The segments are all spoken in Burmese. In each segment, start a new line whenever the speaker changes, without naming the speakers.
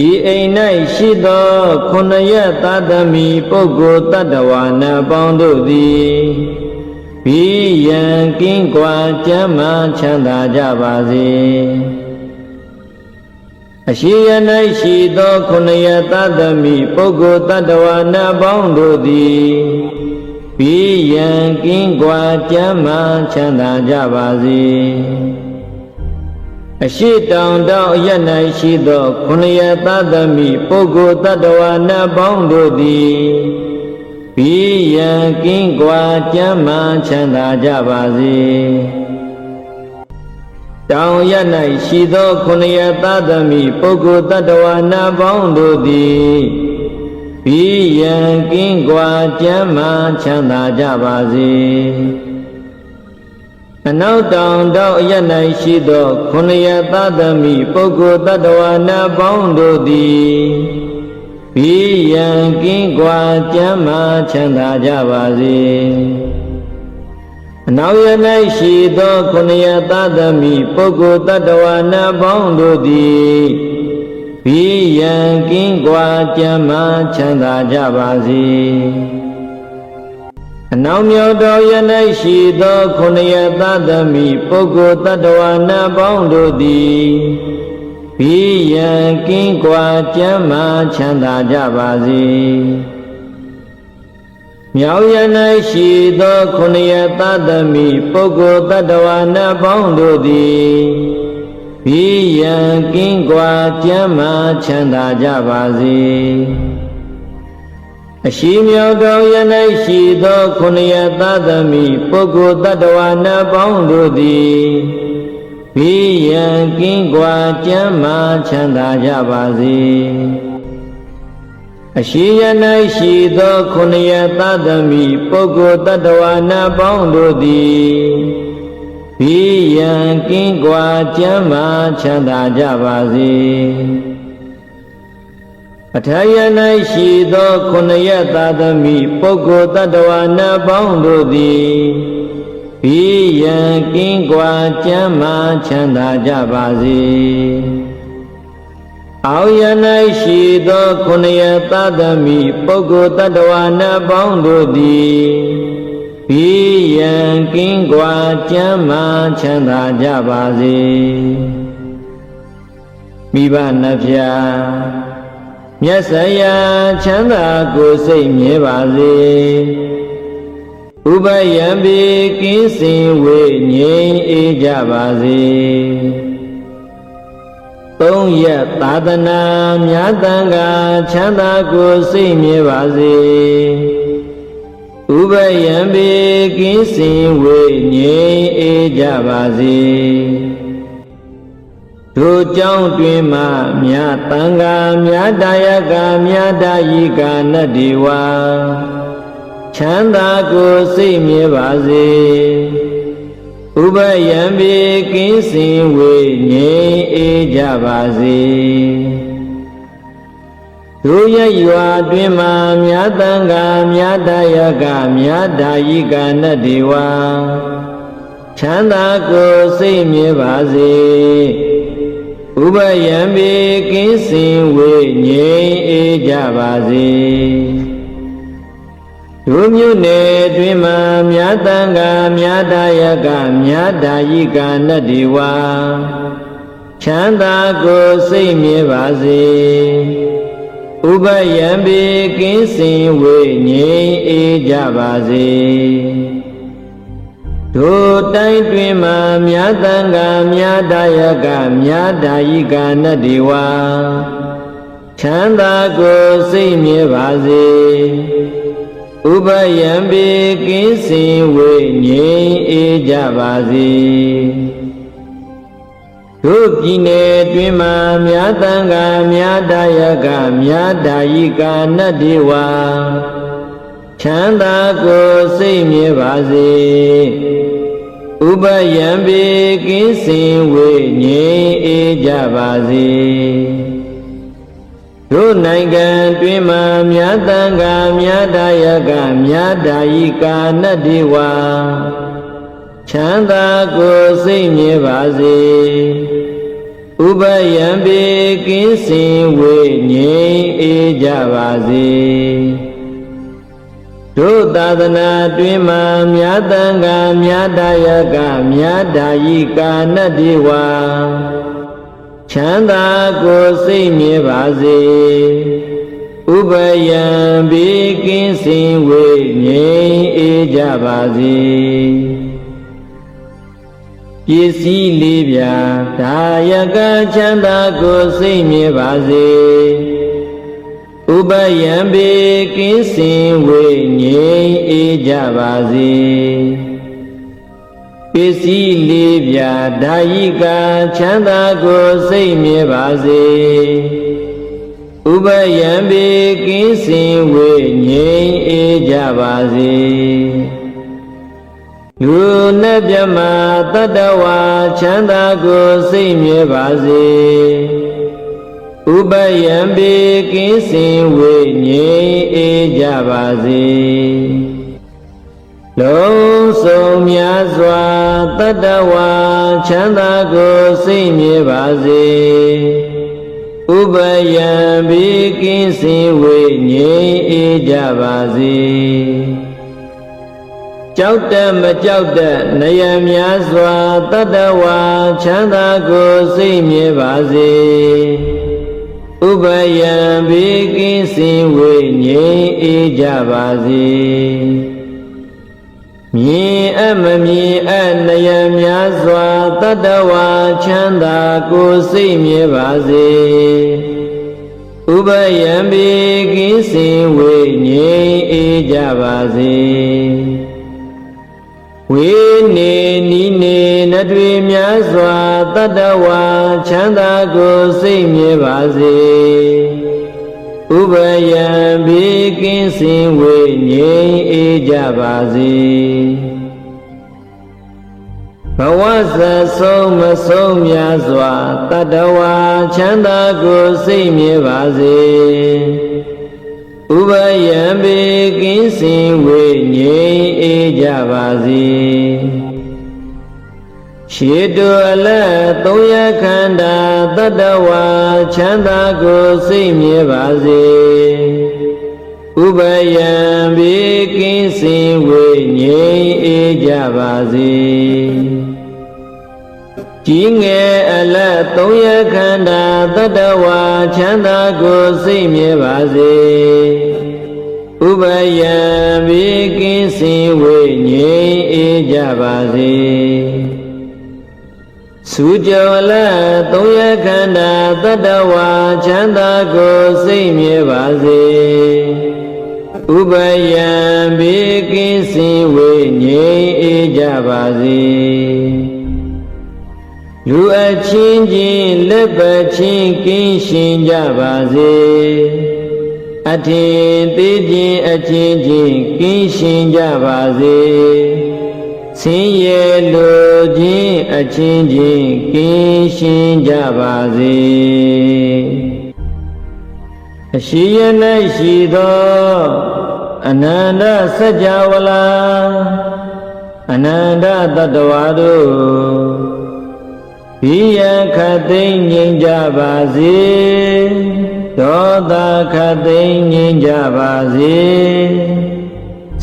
ဤအိမ်၌ရှိသောခုနှစ်ရက်သားသမီးပုဂ္ဂိုလ်တ attva နတ်ပေါင်းတို့သည်ဘီယံကင်းကွာကျမ်းမာချမ်းသာကြပါစေအရှိယ၌ရှိသောခုနှစ်ရက်သားသမီးပုဂ္ဂိုလ်တ attva နတ်ပေါင်းတို့သည်ဘီယံကင်းကွာကျမ်းမာချမ်းသာကြပါစေအရှိတောင်တောင်အရ၌ရှိသောခုနှစ်ရက်သားသမီးပုဂ္ဂိုလ်တ attva နတ်ပေါင်းတို့သည်ဘီယံကင်းကွာကျမ်းမာချမ်းသာကြပါစေတောင်ရ၌ရှိသောခုနှစ်ရက်သားသမီးပုဂ္ဂိုလ်တ attva နတ်ပေါင်းတို့သည်ဘီယံကင်းကွာကျမ်းမာချမ်းသာကြပါစေအနောက်တောင်တောင်အရ၌ရှိသောခုနှစ်ရက်သားသမီးပုဂ္ဂိုလ်တ attva နတ်ပေါင်းတို့သည်ဘီယံကင်းကွာကျမ်းမာချမ်းသာကြပါစေအနောက်ရ၌ရှိသောခုနှစ်ရက်သားသမီးပုဂ္ဂိုလ်တ attva နတ်ပေါင်းတို့သည်ဘီယံကင်းကွာကျမ်းမာချမ်းသာကြပါစေအနောက်မြောက်တော်ရ၌ရှိသောခုနှစ်ရက်သားသမီးပုဂ္ဂိုလ်တ attva နတ်ပေါင်းတို့သည်ဘီယံကင်းကွာကျမ်းမာချမ်းသာကြပါစေမြောက်ရ၌ရှိသောခုနှစ်ရက်သားသမီးပုဂ္ဂိုလ်တ attva နတ်ပေါင်းတို့သည်ဘီယံကင်းကွာကျမ်းမာချမ်းသာကြပါစေအရှိမြောက်တော်ရ၌ရှိသောခုနှစ်ရက်သားသမီးပုဂ္ဂိုလ်တ attva နတ်ပေါင်းတို့သည်ဘီယံကင်းကွာကျမ်းမာချမ်းသာကြပါစေအရှိရ၌ရှိသောခုနှစ်ရက်သားသမီးပုဂ္ဂိုလ်တ attva နတ်ပေါင်းတို့သည်ဘီယံကင်းကွာကျမ်းမာချမ်းသာကြပါစေအထယ၌ရှိသောခုနှစ်ရက်သားသမီးပုဂ္ဂိုလ်တ attva နတ်ပေါင်းတို့သည်ဘီယံကင်းကွာကျမ်းမာချမ်းသာကြပါစေအောက်ရ၌ရှိသောခုနှစ်ရက်သားသမီးပုဂ္ဂိုလ်တ attva နတ်ပေါင်းတို့သည်ဘီယံကင်းကွာကျမ်းမာချမ်းသာကြပါစေမိဘနှစ်ဖြာမြတ်စွာရာချမ်းသာကိုယ်စိတ်မြဲပါစေဥပယံပိကင်းစင်ဝေငြိမ်းအေးကြပါစေသုံးရက်သာသနာမြတ်တန်ခါချမ်းသာကိုယ်စိတ်မြဲပါစေဥပယံပိကင်းစင်ဝေငြိမ်းအေးကြပါစေထိုကြောင့်တွင်မှမြတ်တန်ခါမြတ်တာယကမြတ်တာယိကနတ္တိဝါချမ်းသာကိုယ်စိတ်မြဲပါစေဥပယံပိကင်းစင်ဝေငြိမ်းအေးကြပါစေတို့ရရွာတွင်မှမြတ်တန်ခါမြတ်တာယကမြတ်တာယိကနတ္တိဝါချမ်းသာကိုယ်စိတ်မြဲပါစေဥပယံပိကင်းစင်ဝေငြိမ်းအေးကြပါစေတို့မြို့နယ်တွင်မှမြတ်တန်ခါမြတ်တာယကမြတ်တာယိကနတ္တိဝါချမ်းသာကိုယ်စိတ်မြဲပါစေဥပယံပိကင်းစင်ဝေငြိမ်းအေးကြပါစေတို့တိုင်းတွင်မှမြတ်တန်ခါမြတ်တာယကမြတ်တာယိကနတ္တိဝါချမ်းသာကိုယ်စိတ်မြဲပါစေဥပယံပိကင်းစင်ဝေငြိမ်းအေးကြပါစေတို့ပြည်နယ်တွင်မှမြတ်တန်ခါမြတ်တာယကမြတ်တာယိကနတ္တိဝါချမ်းသာကိုယ်စိတ်မြဲပါစေဥပယံပိကင်းစင်ဝေငြိမ်းအေးကြပါစေတို့နိုင်ငံတွင်မှမြတ်တန်ခါမြတ်တာယကမြတ်တာယိကနတ္တိဝါချမ်းသာကိုယ်စိတ်မြဲပါစေဥ ဥပယံပေကင်းစင်ဝေငြိမ်းအေးကြပါစေတို့သာသနာတွင်မှာမြတ်တန်ခါမြတ်တယကမြတ်တာယိကာနတ္တိဝါချမ်းသာကိုစိတ်မြဲပါစေဥပယံဘေးကင်းစင်ဝေငြိမ်းအေးကြပါစေပစ္စည်းလေးပြာဒါယကချမ်းသာကိုစိတ်မြဲပါစေဥပယံဘေးကင်းစင်ဝေငြိမ်းအေးကြပါစေပစ္စည်းလေးပြာဒါယိကာချမ်းသာကိုစိတ်မြဲပါစေဥပယံဘေကင်းစင်ဝေငြိမ်းအေးကြပါစေလူနဲ့မြမတတ္တဝါချမ်းသာကိုစိတ်မြဲပါစေဥပယံဘေကင်းစင်ဝေငြိမ်းအေးကြပါစေလုံးစုံများစွာတတ္တဝါချမ်းသာကိုစိတ်မြဲပါစေဥပယံဘေကင်းစင်ဝေငြိမ်းအေးကြပါစေကြောက်တတ်မကြောက်တတ်နယံများစွာတတ္တဝါချမ်းသာကိုစိတ်မြဲပါစေဥပယံဘေကင်းစင်ဝေငြိမ်းအေးကြပါစေမြင်အပ်မမြင်အပ်နယံများစွာတတ္တဝါချမ်းသာကိုစိတ်မြဲပါစေဥပယံဘေကင်းစင်ဝေငြိမ်းအေးကြပါစေဝေနေနီးနေနတွေများစွာတတ္တဝါချမ်းသာကိုစိတ်မြဲပါစေဥပယံဘေကင်းစင်ဝေငြိမ်းအေးကြပါစေဘဝဇဆုံးမဆုံးများစွာတတ္တဝါချမ်းသာကိုစိတ်မြဲပါစေဥပယံဘေကင်းစင်ဝေငြိမ်းအေးကြပါစေရှေတုအလတ်သုံးရခန္ဓာတတ္တဝါချမ်းသာကိုစိတ်မြဲပါစေဥပယံဘေကင်းစင်ဝေငြိမ်းအေးကြပါစေကြီးငယ်အလတ်သုံးရခန္ဓာတတ္တဝါချမ်းသာကိုစိတ်မြဲပါစေဥပယံဘေကင်းစင်ဝေငြိမ်းအေးကြပါစေသုကြောလသုံးရခန္ဓာတတ္တဝါချမ်းသာကိုစိတ်မြဲပါစေဥပယံဘေကင်းစင်ဝေငြိမ်းအေးကြပါစေလူအချင်းချင်းလက်ပတ်ချင်းကင်းရှင်ကြပါစေအထင်သေးခြင်းအချင်းချင်းကင်းရှင်ကြပါစေဆင်းရဲလိုခြင်းအချင်းချင်းကင်းရှင်ကြပါစေအရှိယ၌ရှိသောအနန္တစัจ java လာအနန္တတတ္တဝါတို့ဘိယခတ်သိမ်းငြိမ်းကြပါစေဒေါသခတ်သိမ်းငြိမ်းကြပါစေ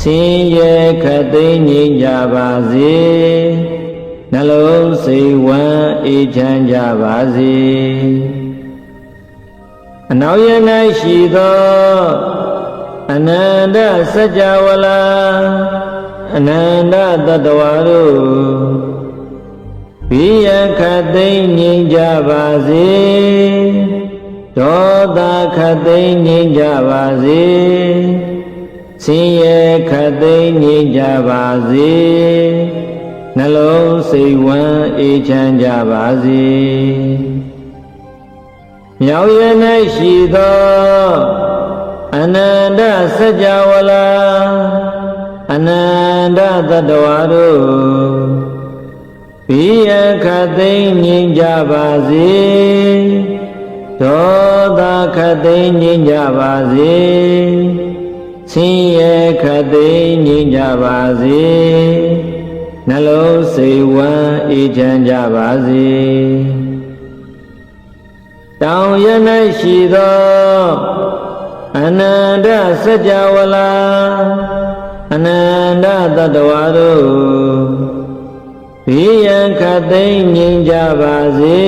ဆင်းရဲခတ်သိမ်းငြိမ်းကြပါစေနှလုံးစိတ်ဝမ်းအေးချမ်းကြပါစေအနောက်ရ၌ရှိသောအနန္တစัจ java လာအနန္တတတ္တဝါတို့ဘိယခတ်သိမ်းငြိမ်းကြပါစေဒေါသခတ်သိမ်းငြိမ်းကြပါစေဆင်းရဲခတ်သိမ်းငြိမ်းကြပါစေနှလုံးစိတ်ဝမ်းအေးချမ်းကြပါစေမြောက်ရ၌ရှိသောအနန္တစัจ java လာအနန္တတတ္တဝါတို့ဘိယခတ်သိမ်းငြိမ်းကြပါစေဒေါသခတ်သိမ်းငြိမ်းကြပါစေဆင်းရဲခတ်သိမ်းငြိမ်းကြပါစေနှလုံးစိတ်ဝမ်းအေးချမ်းကြပါစေ တောင်ရ၌ရှိသောအနန္တစัจ java လာအနန္တတတ္တဝါတို့ဘိယံခတ်သိမ်းငြိမ်းကြပါစေ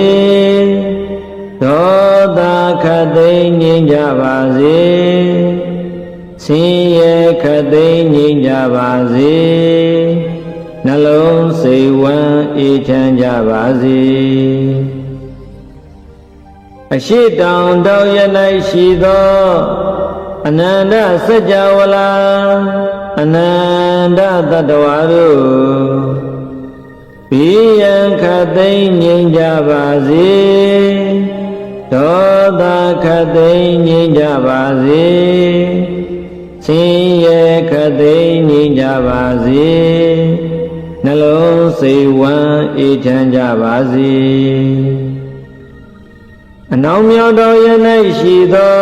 ဒေါသခတ်သိမ်းငြိမ်းကြပါစေဆင်းရဲခတ်သိမ်းငြိမ်းကြပါစေနှလုံးစိတ်ဝမ်းအေးချမ်းကြပါစေအရှိတောင်တောင်ရ၌ရှိသောအနန္တစัจ java လာအနန္တတတ္တဝါတို့ဘိယံခတ်သိမ်းငြိမ်းကြပါစေဒေါသခတ်သိမ်းငြိမ်းကြပါစေဆင်းရဲခတ်သိမ်းငြိမ်းကြပါစေနှလုံးစိတ်ဝမ်းအေးချမ်းကြပါစေအနောင်မြောက်တော်ရ၌ရှိသော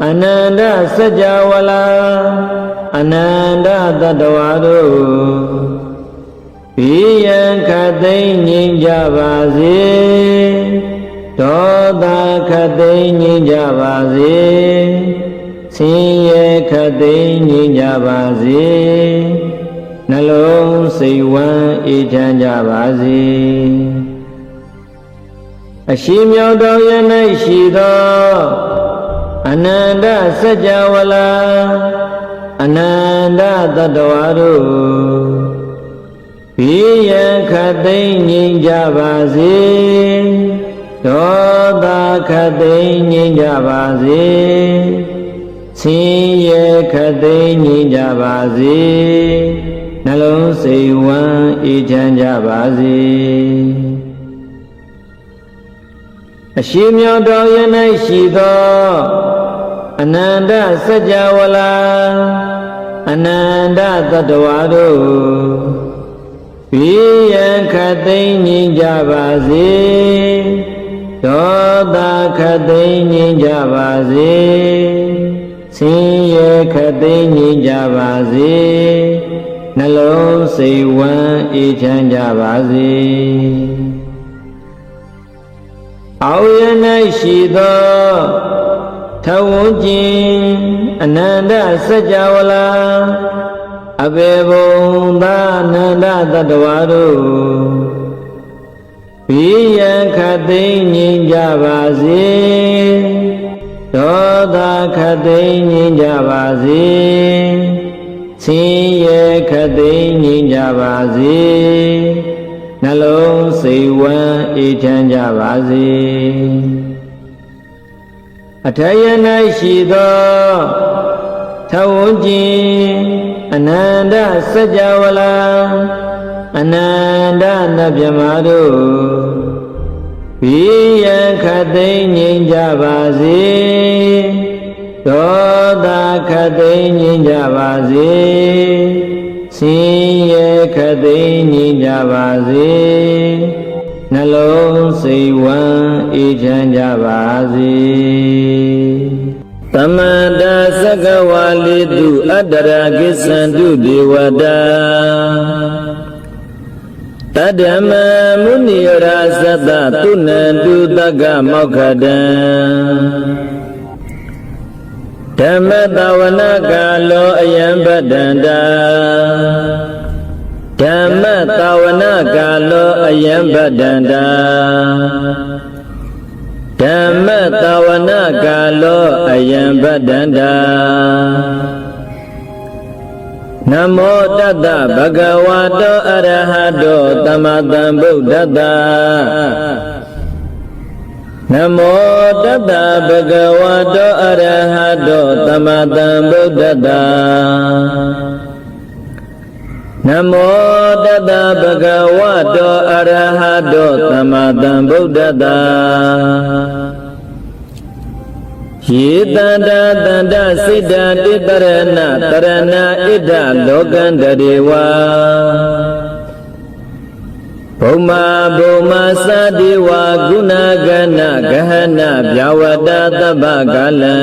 အနန္တစัจ java လာအနန္တတတ္တဝါတို့ဘိယံခတ်သိမ်းငြိမ်းကြပါစေဒေါသခတ်သိမ်းငြိမ်းကြပါစေဆင်းရဲခတ်သိမ်းငြိမ်းကြပါစေနှလုံးစိတ်ဝမ်းအေးချမ်းကြပါစေအရှိမြောက်တော်ရ၌ရှိသောအနန္တစัจ java လာအနန္တတတ္တဝါတို့ဘိယံခတ်သိမ်းငြိမ်းကြပါစေဒေါသခတ်သိမ်းငြိမ်းကြပါစေဆင်းရဲခတ်သိမ်းငြိမ်းကြပါစေနှလုံးစိတ်ဝမ်းအေးချမ်းကြပါစေအရှိမြောက်တော်ရ၌ရှိသောအနန္တစัจ java လာအနန္တတတ္တဝါတို့ဘိယံခတ်သိမ်းငြိမ်းကြပါစေဒေါသခတ်သိမ်းငြိမ်းကြပါစေဆင်းရဲခတ်သိမ်းငြိမ်းကြပါစေနှလုံးစိတ်ဝမ်းအေးချမ်းကြပါစေအောက်ရ၌ရှိသောထဝန်းကျင်အနန္တစัจ java လာအဘေဘုံသာအနန္တတတ္တဝါတို့ဘိယံခတ်သိမ်းငြိမ်းကြပါစေဒေါသခတ်သိမ်းငြိမ်းကြပါစေဆင်းရဲခတ်သိမ်းငြိမ်းကြပါစေနှလုံးစိတ်ဝမ်းအေးချမ်းကြပါစေအထယ၌ရှိသောထဝန်းကျင်အနန္တစัจ java လာအနန္တနတ်မြမတို့ဘိယံခတ်သိမ်းငြိမ်းကြပါစေဒေါသခတ်သိမ်းငြိမ်းကြပါစေဆင်းရဲခတ်သိမ်းငြိမ်းကြပါစေနှလုံးစိတ်ဝမ်းအေးချမ်းကြပါစေသမန္တသက္ကဝါလိတုအတ္တရာကိစ္ဆန္တုဒေဝတာတတ္တမမုနိယရာသတ္တသုဏံတုတက္ကမောက္ခတံဓမ္မတဝနာကာလောအယံပတ္တန္တာဓမ္မတဝနာကာလောအယံပတ္တန္တာဓမ္မတဝနာကာလောအယံပတ္တန္တာနမောတတ္တဗဂဝတောအရဟတောသမ္မာသမ္ဗုဒ္ဓတ္တနမောတတ္တဗဂဝတောအရဟတောသမ္မာသမ္ဗုဒ္ဓတ္တနမောတတ္တဗဂဝတောအရဟတောသမ္မာသမ္ဗုဒ္ဓတ္တယေတန္တာတန္တစိတ္တတိတရဏတရဏဣဒလောကန္တရေဝဘုမဘုမသတိဝဂုဏဂဏဂဟဏဗျာဝတသဗ္ဗကလံ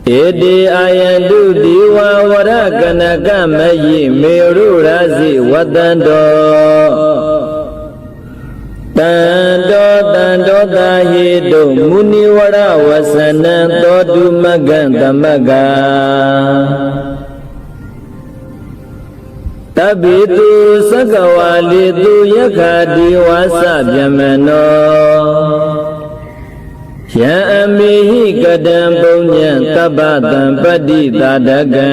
ဣတိအာယန္တုဒီဝဝရကနကမယိမေရုရာဇိဝတ္တန္တော တန်တောတာဟိတုမုနိဝရဝဆနံသောတုမကံသမကတပိတုသကဝါလိတုယခာတိဝါစဗျမနောယံအမိဟိကတံပုညံတပ္ပတံပတ္တိသာဒကံ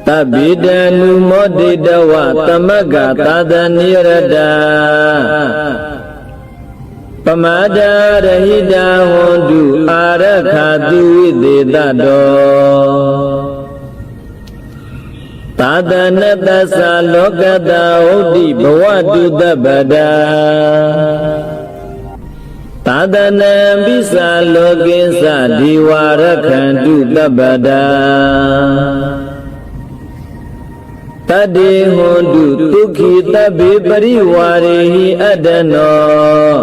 တပိတံနုမောတိတဝသမကသာသနိရတပမဒာရဟိတာဟွန်တုအာရခာတိဝိသေတတောသာသနတ္တသလောကတဟုတ်တိဘဝတုတပ္ပဒာသာသနံပိသလောကိသဒီဝရခန္တုတပ္ပဒာတတေဟွန်တုဒုက္ခိတဗ္ဗေပရိဝါရေဟိအတ္တနော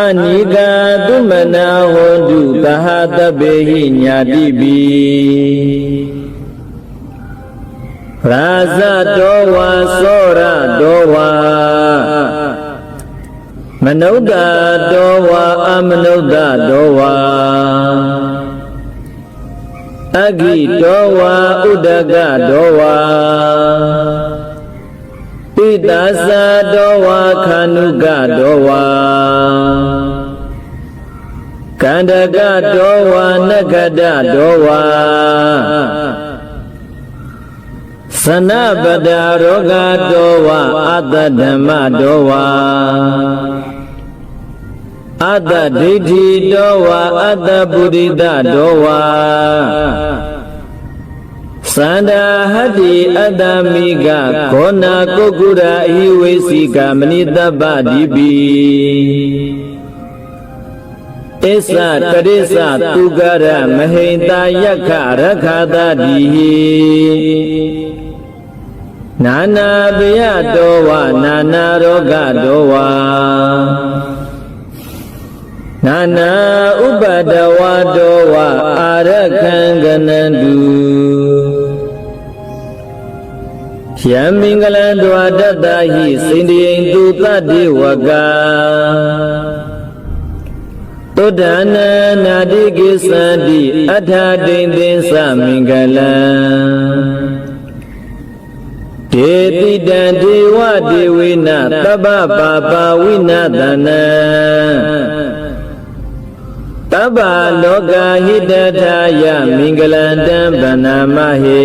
အနိကာသုမနာဟွန်တုသဟတဗ္ဗေဟိညာတိပိရာဇတောဝါသောရတောဝါမနုဿတောဝါအမနုဿတောဝါအဂိတောဝါဥဒကတောဝါပိတာသတောဝါခာနုကတောဝါကန္တကတောဝါနဂတတောဝါသနပဒရောဂတောဝါအတ္တဓမ္မတောဝါအတ္တဒိဋ္ဌိတောဝါအတ္တပုရိသတောဝါသန္တာဟတ္တိအတ္တမိကခောနာကုက္ကုရာဟိဝေစီကမဏိတပ္ပဒီပိအစ္ဆတရိစ္ဆသူကရမဟိတယက္ခရခသတိဟိနာနာပယတောဝနာနာရောဂတောဝနာနာဥပဒဝတောဝအာရခံကနန္တုယံမင်္ဂလံဒွါတတ္တဟိစိန္ဒယိန်သူတတ္တိဝကသုဒ္ဓနာနာတိကိသန္တိအထာဒိဋ္ဌိသမင်္ဂလံဒေတိတံဒေဝဒေဝိနသဗ္ဗပါပါဝိနသနံသဗ္ဗလောကဟိတထာယမင်္ဂလံတံဗနာမဟိ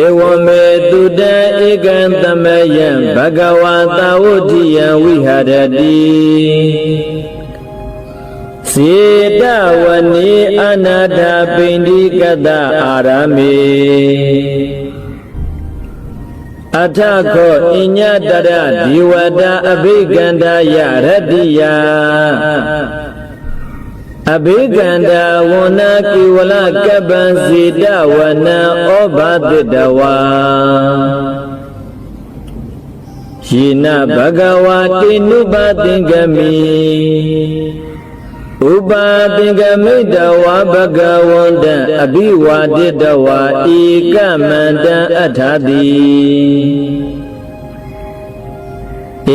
ဧဝမေတုတံဧကံသမယံဘဂဝါသာဝဋ္ဌိယံဝိဟရတိစေတဝနေအနာထပိန္ဒီကတအာရမေအထခောအညတရဒီဝတအဘိကန္တယရတ္တိယအဘိကန္တဝနာကိဝလကပ္ပံစေတဝနံဩဘာတိတဝါယေနဘဂဝါတိနုပသင်္ကမိဥပါသင်္ကမိတဝါဘဂဝန္တံအဘိဝါတိတဝါဧကမန္တံအထာတိ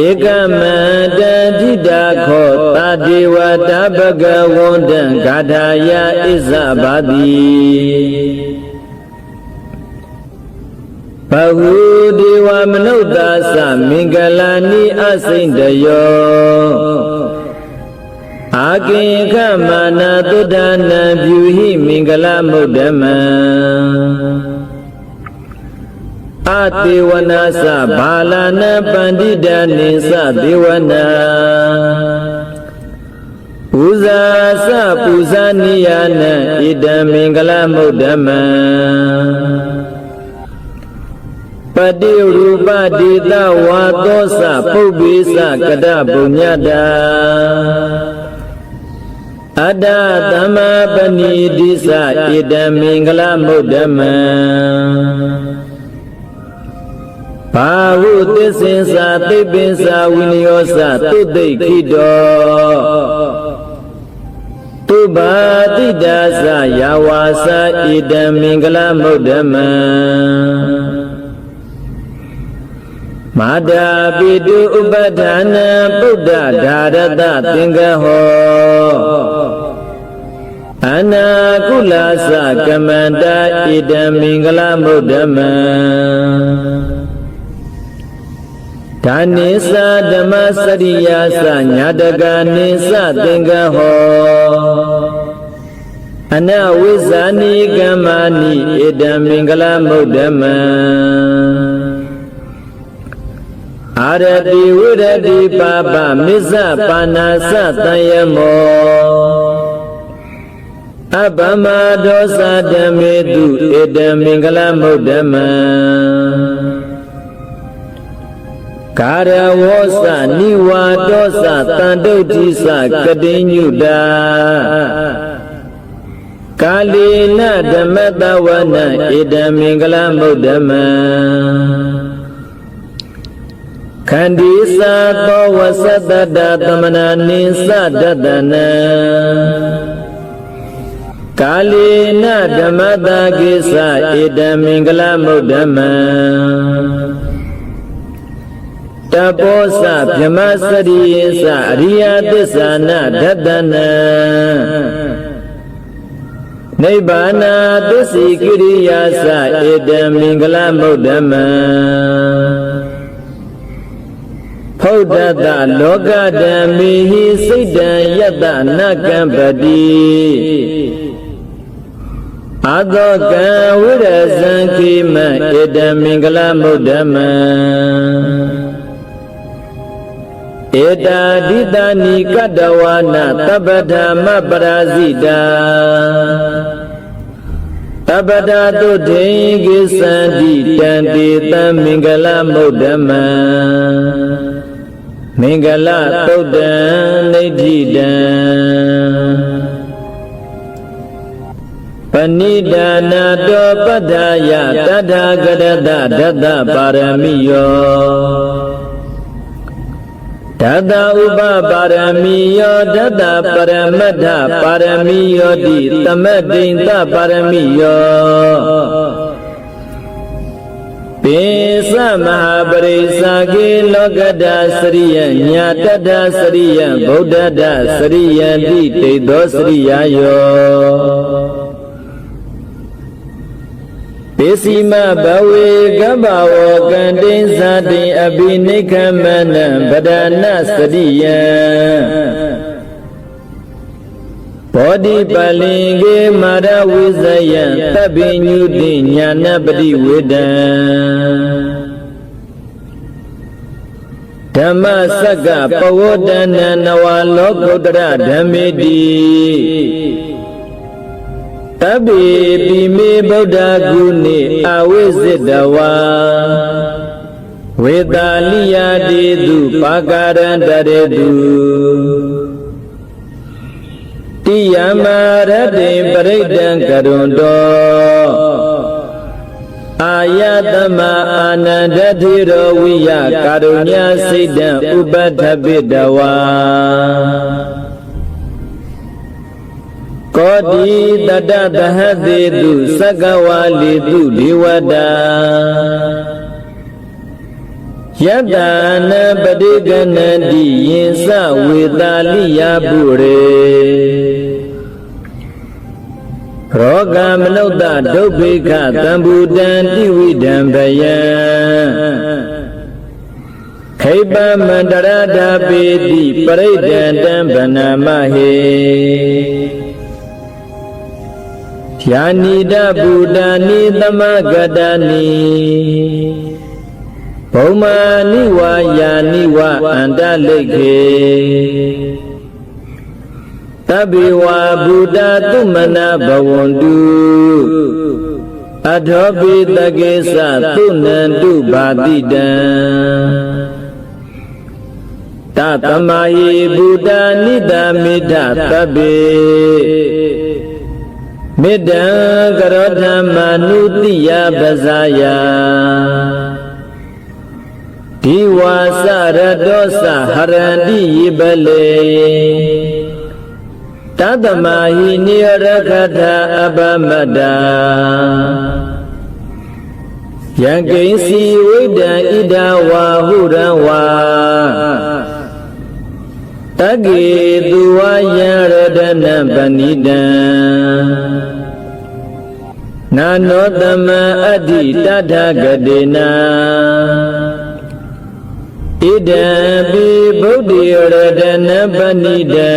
ဧကမန္တံတိတာခောတာဒေဝတာဘဂဝန္တံဂါထာယဣဇဘာတိဘဟုဒေဝမနုဿာသမင်္ဂလာနိအစိန္တယောအာကိခမာနာသုဒ္ဓနာပြုဟိမင်္ဂလမုဒ္ဓမံအတေဝနာသဘာလနာပန္တိတနိသဒေဝနာပူဇာသပူဇာနိယနာဣဒံမင်္ဂလမုဒ္ဓမံပတိရူပတိတဝါသောသပုပ္ပိသကတပုညတာအတ္တသမ္မာပဏိတိသဣဒံမင်္ဂလမုဒ္ဓမံဘာဟုသစ္စေသာသိပ္ပိသာဝိနယောသသုတိခိတောသူဘာတိတာသယဝါသဣဒံမင်္ဂလမုဒ္ဓမံ မာတာပိတုဥပဌာနပုဒ္ဓဓာရတသင်္ကဟောအနာကုလသကမန္တဣဒံမင်္ဂလမုဒ္ဓမံဒါနိသဓမ္မစရိယာသညာတကနိသသင်္ကဟောအနဝိဇာနိကမ္မာနိဣဒံမင်္ဂလမုဒ္ဓမံအာရတိဝိရတိပါပမစ္ဆပါဏာသတံယမောအပမဒောသဓမ္မေတုဣဒံမင်္ဂလမုဒ္ဓမံကာရဝောသနိဝါဒောသတန္တုဋ္ဌိသကတိညုတာကာလေနဓမ္မတဝနဣဒံမင်္ဂလမုဒ္ဓမံခန္ဒီသာသောဝသတ္တတသမနာနိသဒတနံကာလေနဓမ္မတာကိသဣဒံမင်္ဂလမုဒ္ဓမံတပောသဗြဟ္မစရိယေသအရိယသစ္စာနဒတနံနိဗ္ဗာနသစ္စိကိရိယာသဣဒံမင်္ဂလမုဒ္ဓမံဖုဒ္ဓတလောကဓမ္မိဟိစိတ်တံယတနကံပတိအသောကံဝိရဇံခိမဣဒံမင်္ဂလမုဒ္ဓမံဧတာဒိတာနိကတဝါနသဗ္ဗဓမ္မပရာဇိတာသဗ္ဗဓာတုထေကိသန္တိတံတေတံမင်္ဂလမုဒ္ဓမံမင်္ဂလသုတ်တံနိဋ္ဌိတံပဏိဒါနာတောပတ္ထာယတထာဂရတဒတ္တပါရမိယောဒတ္တဥပပါရမီယောဒတ္တပရမတ္ထပါရမီယောတိသမတ္တိန်သပါရမီယောပိသမဟာပရိသကေလောကတစရိယညာတတ္တစရိယဗုဒ္ဓတစရိယတိတေသောစရိယယောပိစီမဘဝေကဗ္ဗဝကံတိဇာတိအဘိနိခမနံဗဒနာစရိယံဘောဓိပလင်ကေမာရဝိဇယံသဗ္ဗညုတိညာနပတိဝေဒံဓမ္မစက္ကပဝတ္တနံနဝလောကုတ္တရဓမ္မေတိတဗ္ဗေပိမေဗုဒ္ဓဂုဏေအဝိဇ္ဇတဝါဝေတာလိယတိတုပါကာရံတရေတုတိယမရတေပရိဒံကရွန်တောအာယတမအာနန္ဒတိရောဝိယကာရုညစိတ်တံဥပဋ္ဌပိတဝါကောတိတတသဟသေတုသက္ကဝါလိတုဒေဝတာယတနပတိကနန္တိယင်္စဝေတာလိယပုရေရောဂမနုဿဒုဗ္ဗေခသံဘူတံတိဝိဒံဗယံခိပမန္တရဒာပေတိပရိဒံတံဗနာမဟေယာနိဒဗုဒ္ဓာနိသမဂတနိဘုံမာနိဝါယာနိဝအန္တလိခေတဗ္ဗေဝဗုဒ္ဓသုမနာဘဝန္တုအထောပိတကေသသုနန္တုဘာတိတံတသမဟိဗုဒ္ဓနိတမိထသဗ္ဗေမေတ္တံကရောဓမ္မနုတိယပဇာယဒီဝါစရတောသဟရန္တိယိပလေတသမဟိနိရခထအပမတ္တာ Yang kaisi weda ida wa huran wa Tagi duwa yaradana banida Nanotama adi tadha gadena Ida bi buddhi radana banida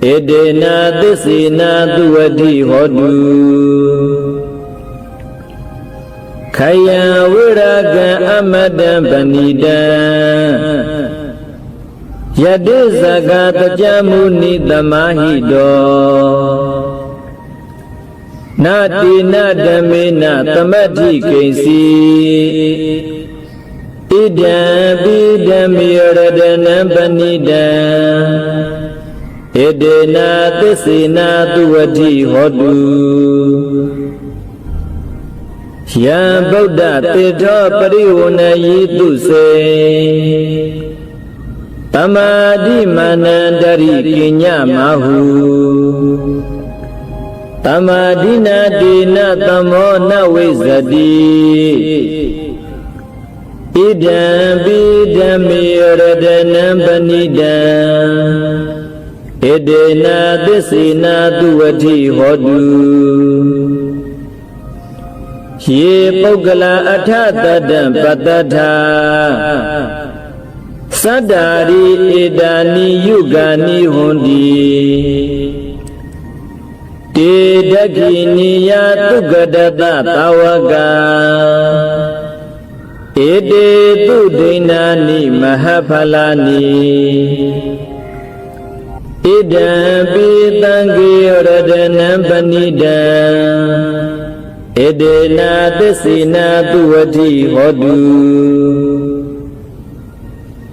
Edena tisina duwadi hodu Kaya wiraga amadan banida Yade zagat jamuni damahido Nati nadamina tamati kaisi Ida bidami radana banida Edena tisina duwadi hodu Ya Buddha Tidha Pariyona Yitu Se Tamadi Manandari Kinya Mahu Tamadina Dina Tamona Wizadi Idam Bidami Radana Banida Edena Tisina Duwadi Hodu Ye Pogala Athatadam Patadha Sadari Edani Yugani Hundi Te Dagini Ya Tugadata Tawaga Ede Tudinani Mahapalani Idam Bitangi Radana Banida Edena tisina duwadi hodu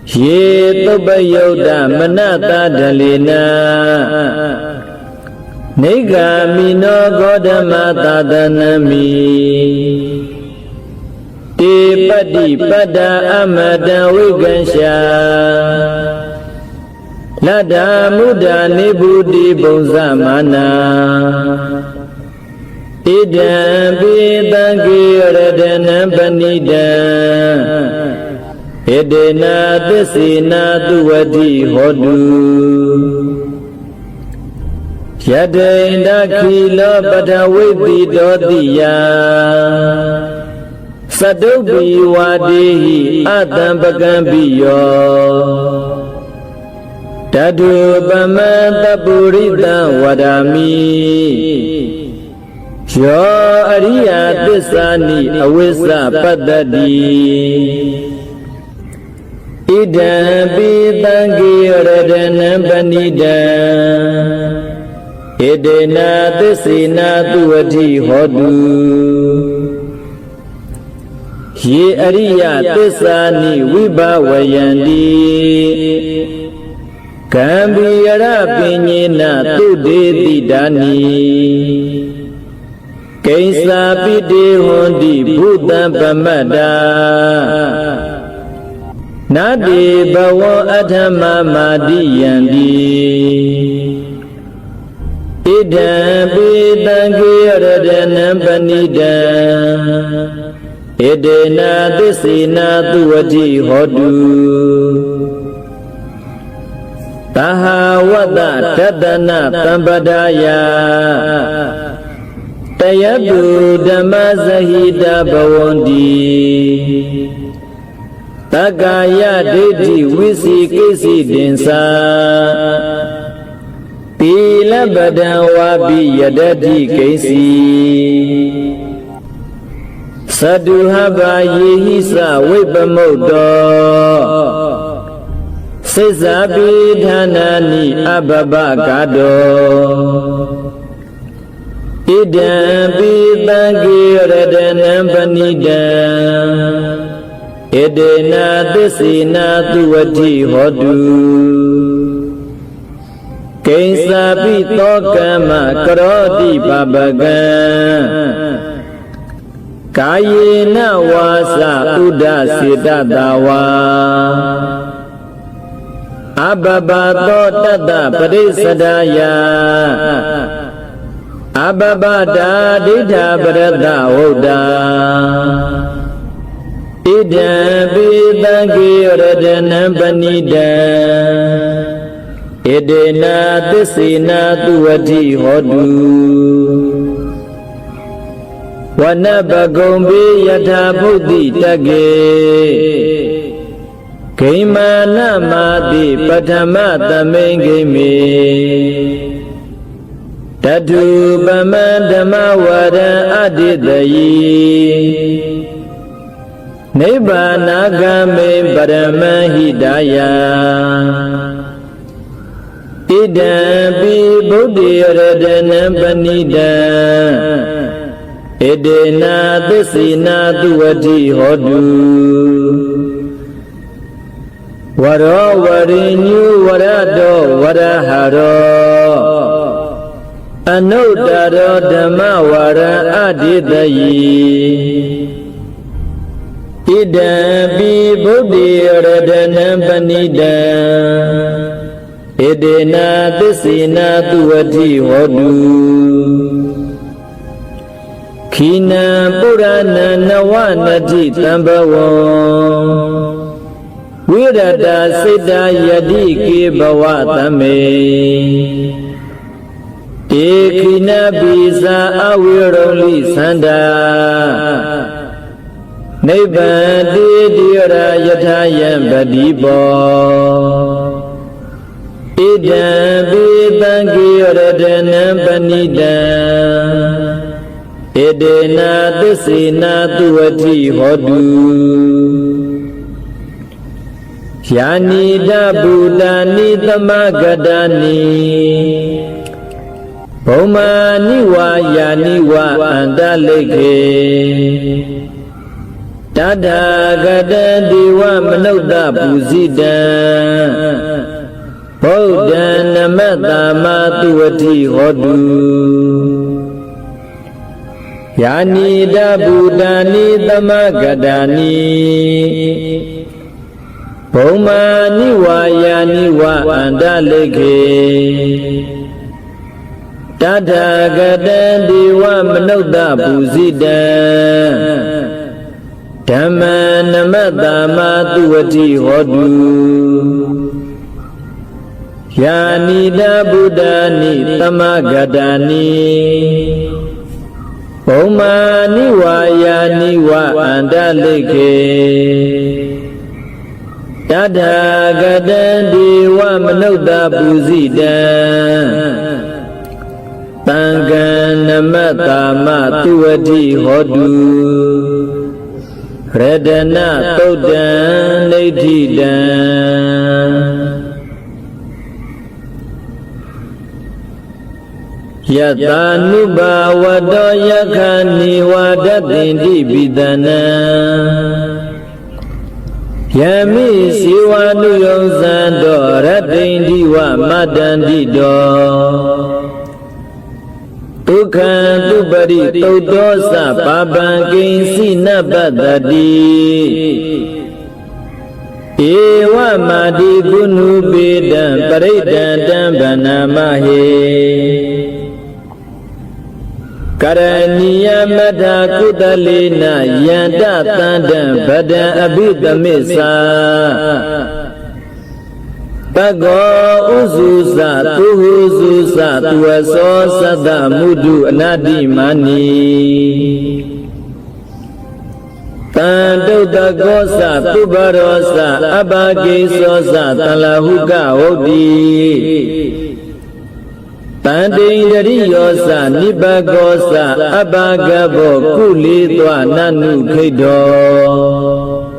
Ye tubayoda manata dalina Nega mino godama tadanami Te padi pada amada wigansha Lada muda nibudi bongzamana Idam bidangi radana banida Edena tisina duwadi hodu Yadenda kilo padawiti dodiya Sadubi wadihi atambagambiyo Tadu bamanta purita wadami Yo Ariya Tisani Awisa Padadi Idam Bitangi Radana Banida Edena Tisina Duwadi Hodu Ye Ariya Tisani Vibhavayandi Kambiyara Pinyena Tudeti Dani Kaisa pide hondi bhutan pamada Nadi bawa adhama madiyandi Idam bitangi radana banida Edena tisina duwadi hodu Taha wada tadana tambadaya Tayadu Dhamma Zahida Bawandi Tagaya Dedi Wisi Kisi Dinsa Pila Badawabi Yadadi Kisi Saduhaba Yehisa Wibamodo Sezabi Dhanani Ababakado Idam bitangi radana banida Edena tisina duwadi hodu Kaisa pitokama karoti babagan Kayena wasa udasidadawa Ababato tata parisadaya အပပတာဒိဋ္ဌပရတဝုဒ္ဓဣဒံပိသံဃေရတနံပဏိတံဣဒေနာသစ္စေနာသူဝတိဟောတုဝနပကုံပိယထာဘုဒ္ဓိတကေဂိမာနမာတိပထမသမိန်ဂိမေတတုပမဓမ္မဝရံအတ္တိတယိနိဗ္ဗာနာဂမေပရမဟိတယဣဒံပိဗုဒ္ဓေရတနံပဏိတံဣဒေနာသစ္စေနာသူဝတိဟောတုဝရောဝရိညုဝရတောဝရဟရောအနုတ္တရောဓမ္မဝရံအတ္တိတယိဣဒံပိဗုဒ္ဓေရတနံပဏိတံဣဒေနာသစ္စေနာသူဝတိဟောတုခိနံပုရဏံနဝနတိတံဘဝံဝိရတစိတ္တယတိကေဘဝသမေဧခိနပိဇာအဝိရုံလိသန္တာနိဗ္ဗာန်တိတိရယထာယံပတိပောဣဒံပိသံဃေရတနံပဏိတံဣဒေနာသစ္စေနာသူဝတိဟောတုယာနိတဗုဒ္ဓာနိသမဂတာနိဘုံမာနိဝါယာနိဝအန္တလိခေတထာဂတံဒေဝမနုဿပူဇိတံဗုဒ္ဓံနမတ္တမသူဝတိဟောတုယာနိတဗုဒ္ဓာနိသမဂတာနိဘုံမာနိဝါယာနိဝအန္တလိခေတထာဂတံဒေဝမနုဿပူဇိတံဓမ္မံနမတ္တမသူဝတိဟောတုယာနိတဗုဒ္ဓာနိသမဂတာနိဘုံမာနိဝါယာနိဝအန္တလိခေတထာဂတံဒေဝမနုဿပူဇိတံသံဃံနမတ္တမသူဝတိဟောတုရတနာသုတ်တံနိဋ္ဌိတံယတာနုဘာဝတောယခာနိဝါဒတိတိပိတနံယမိစီဝါနုယုံဇံတောရတ္တိန္တိဝမတ္တန္တိတောဒုက္ခံသူပရိသုတ်တောသပါပံကိဉ္စီနပတ္တိဧဝမာတိကုဏုပေတံပရိဒံတံဗနာမဟေကရဏီယမတ္ထာကုတလေနယန္တသန္တံဗဒံအဘိသမစ္ဆာတကောဥစုသသူဟုစုသသူဝသောသတ္တမုဒုအနတ္တိမာနိတံတုတ်တကောသသူဘရောသအဘဂေသောသတလဟုကဟုတ်တိတန်တိန္ဒရိယောသနိဘကောသအဘဂဘောကုလေသွာနနုခိတော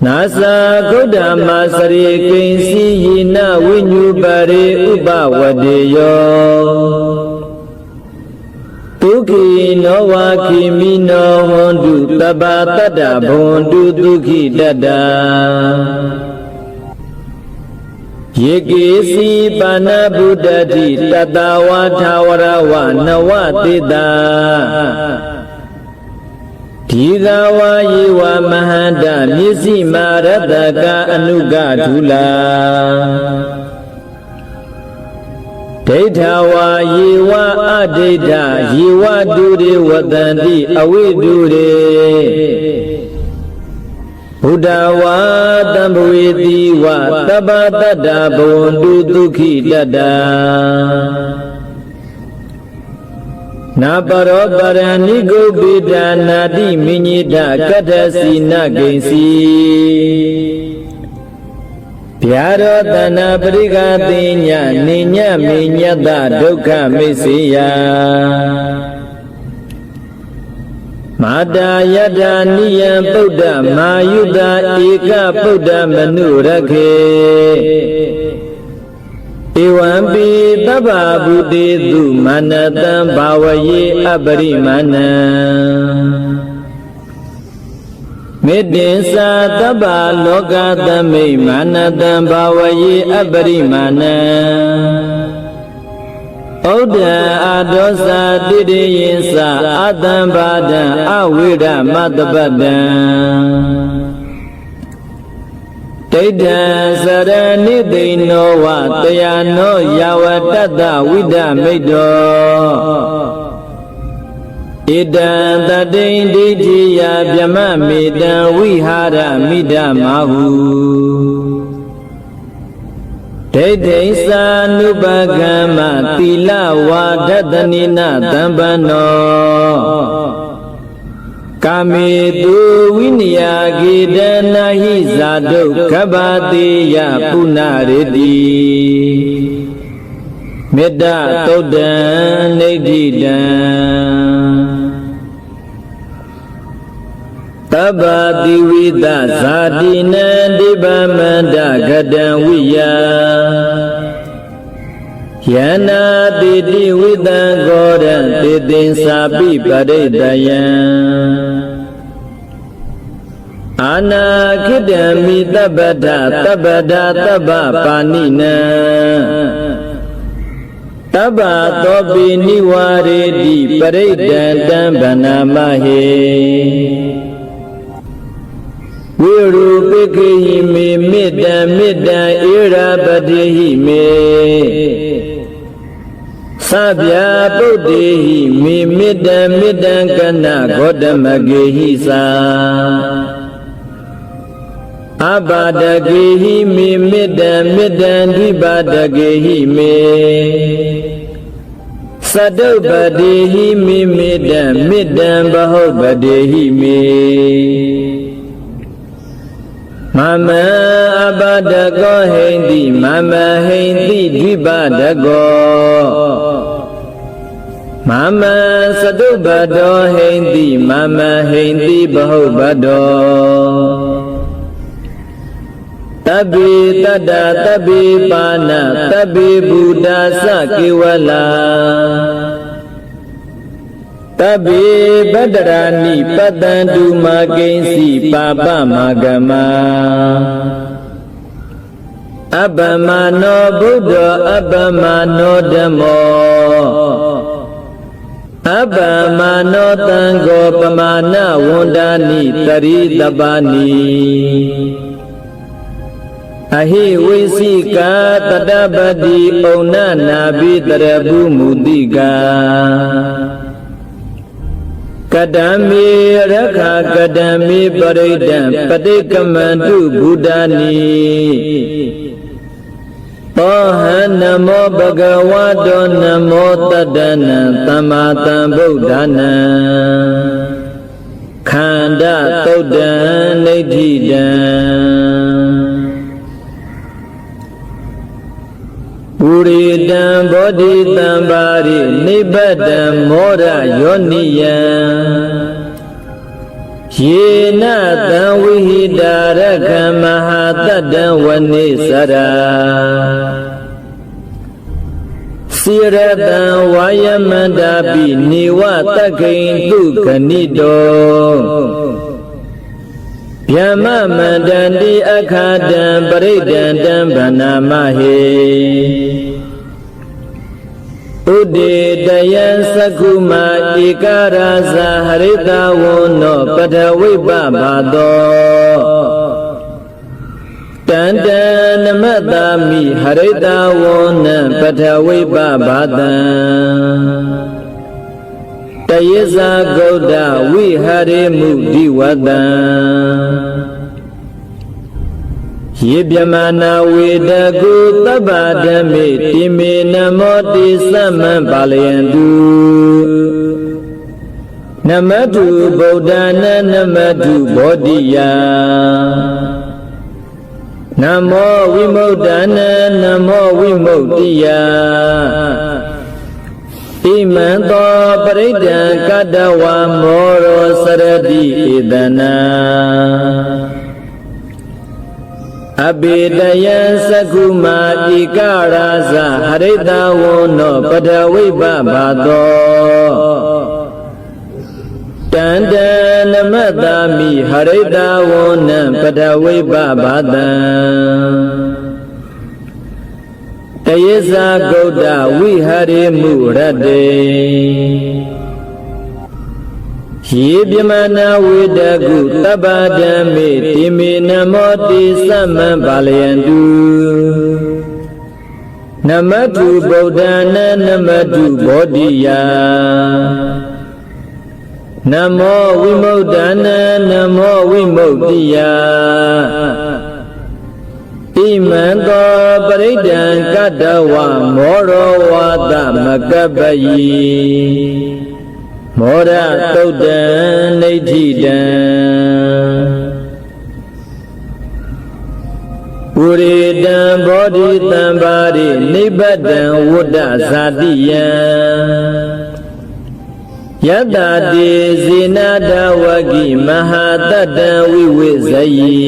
နာသာဂုဒ္ဓမာစရိကိဉ္စီယေနဝိညုပရိဥပဝတေယောဒုက္ခိနောဝါခိမိနောဟွန်တုတပ္ပတတ္တဘွန်တုဒုက္ခိတတ္တယေကေစီပါဏဗုဒ္ဓတိတတဝါထာဝရဝနဝတိတာဒီဃဝါယေဝမဟန္တမျက်စိမာရတကအနုကဒုလာ ဒိဋ္ဌဝါယေဝအဒိဋ္ဌယေဝတုရေဝတန္တိအဝိတုရေဘုဒ္ဓဝါတံဘဝေတိဝသဗ္ဗတတ္တဘဝန္တုဒုက္ခိတတ္တနာပရောပရဏိဂုပိဒာနာတိမိညိတကတ္ထစီနဂိဉ္စီဗျာရောတနာပရိက္ခတိညနိညမိညတဒုက္ခမိစေယမာတာယတ္တာနိယံပုဒ္ဓမာယုတာဧကပုဒ္ဓမနုရခေဧဝံပိသဗ္ဗဗုတေတုမာနတံဘာဝယေအပရိမာဏံမေတ္တင်္စာသဗ္ဗလောကသမိမာနတံဘာဝယေအပရိမာဏံဩဒ္ဓအာဒောစာတိရိယင်္စာအတံဘာဒံအဝိရမတပတံဒိဋ္ဌံစရဏိသိနောဝတယာနောယဝတတ္တဝိဒမိတ္တောဣဒံတတိန်ဒိဋ္ဌိယဗျမမေတံဝိဟာရမိဒမဟုဒိဋ္ဌိသာနုပကမ္မသီလဝါဒတနိနသံပနောကာမေတုဝိနည်းဂေတနာဟိဇာတုခဗ္ဗတိယပုဏ္ဏရေတိမေတ္တာသုတ်တံနေဋ္ဌိတံသဗ္ဗတိဝိသဇာတိနံဒီဗမန္တဂတံဝိယယနာတိတိဝိသံဂောရံတေသင်္စာပိပရိတယံအာနာခိတံမိတပ္ပဒသဗ္ဗဒသဗ္ဗပါဏိနံတဗ္ဗသောပိနိဝရေတိပရိတံတံဗနာမဟေဝိရုပိခိမေမေတ္တံမေတ္တံဧရာပတိဟိမေသဗျာပုတ္တိဟိမေမေတ္တံမေတ္တံကနဂေါတမဂေဟိသာအဘာဒဂေဟိမေမေတ္တံမေတ္တံဒိဘာဒဂေဟိမေသတုပတိဟိမေမေတ္တံမေတ္တံဘဟုပတိဟိမေမမအဘဒကောဟိန္တိမမဟိန္တိဒိဘဒကောမမသတုပတောဟိန္တိမမဟိန္တိဘဟုပတောတဗ္ဗေတတ္တတဗ္ဗေပါဏတဗ္ဗေဘုဒ္ဓသကေဝလာတဗ္ဗေပတ္တရာနိပတ္တံတုမာကိဉ္စီပါပမဂမအပ္ပမနောဗုဒ္ဓောအပ္ပမနောဓမ္မောအပ္ပမနောတံဃောပမာဏဝန္ဒာနိတရိတပါနိအဟိဝိသိကာတတပတိဩနနာဘိတရပုမုတိကာကတံမေရခာကတံမေပရိဒံပတိကမန္တုဘုဒ္ဓနိသောဟံနမောဘဂဝတောနမောတတ္တနံသမ္မာသမ္ဗုဒ္ဓနာခန္ဓာသုတ်တံနေဋ္ဌိတံပုရိတံဘောဓိတံပါရိနိဗ္ဗတံမောရယောနိယံယေနတံဝိဟိတာရခမဟာတတ္တံဝနိစရာစိရတံဝါယမန္တာပိနေဝတက္ခိန်တုခဏိတောဗျမမန္တန္တိအခါတံပရိဒန္တံဗနာမဟေဥဒေတယံသကုမာဧကရာဇာဟရိတဝန္နောပထဝိပဘာသော တန္တနမတ္တာမိဟရိတဝောနံပထဝိပဘာတံတယဇာဂௌဒဝိဟရိမုဒီဝတံယေပြမနာဝေတကုသဗ္ဗဓမ္မေတိမေနမောတိသမံပါလယံတုနမတုဗုဒ္ဓနာနမတုဘောဓိယနမောဝိမု ക്ത နာနမောဝိမု ക്തി ယဣမံသောပရိဒံကတ္တဝါမောရောစရတိဧတနာအဘိတယံသကုမာဣကရာဇဟရိတဝောနောပထဝိပဘာသောတန္တနမတ္တာမိဟရိတဝောနံပထဝိပဘာတံတယဇာဂௌဒဝိဟရိမုရတ္တေယေပြမနာဝေတကုသဗ္ဗဓမ္မေတိမေနမောတိသမံပါလယံတုနမတုဗုဒ္ဓနာနမတုဘောဓိယနမောဝိမု ക്ത နာနမောဝိမု ക്തി ယဣမံသောပရိဒံကတ္တဝါမောရောဝါသမကပ္ပယီမောရသုတ်တံနိဋ္ဌိတံဝရေတံဘောဓိတံပါရိနိဗ္ဗတံဝတ္တဇာတိယံယတ္တတေဇေနဒဝကိမဟာတတ္တံဝိဝိဇယိ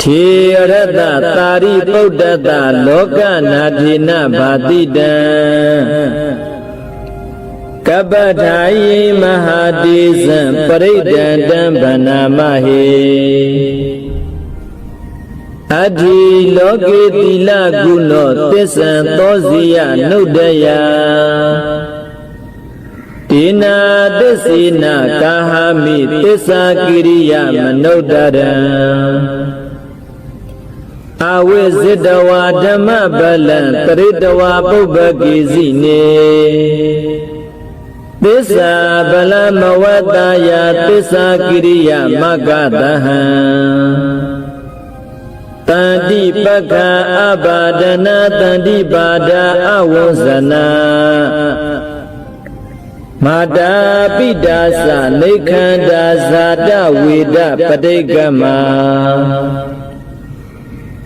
ထေရတ္တတာရိပုတ္တတလောကနာထေနဘာတိတံကပ္ပထာယိမဟာတိဇံပရိဒန္တံဗနာမဟေအတ္တိလောကေတိလကုနောသစ္ဆံသောဇိယနုဒ္ဒယတိနာသစ္စေနကာဟာမိသစ္စာကိရိယမနုဿရံအဝိဇ္ဇတဝါဓမ္မပလံတရိတဝါပုပ္ပကိစီနေသစ္စာဗလမဝတ္တယသစ္စာကိရိယမဂ္ဂတဟံတန္တိပက္ခအဘာဒနာတန္တိပါဒအဝဇ္ဇနာမာတာပိတာသနေခန္ဓာဇာတဝေဒပဋိကမ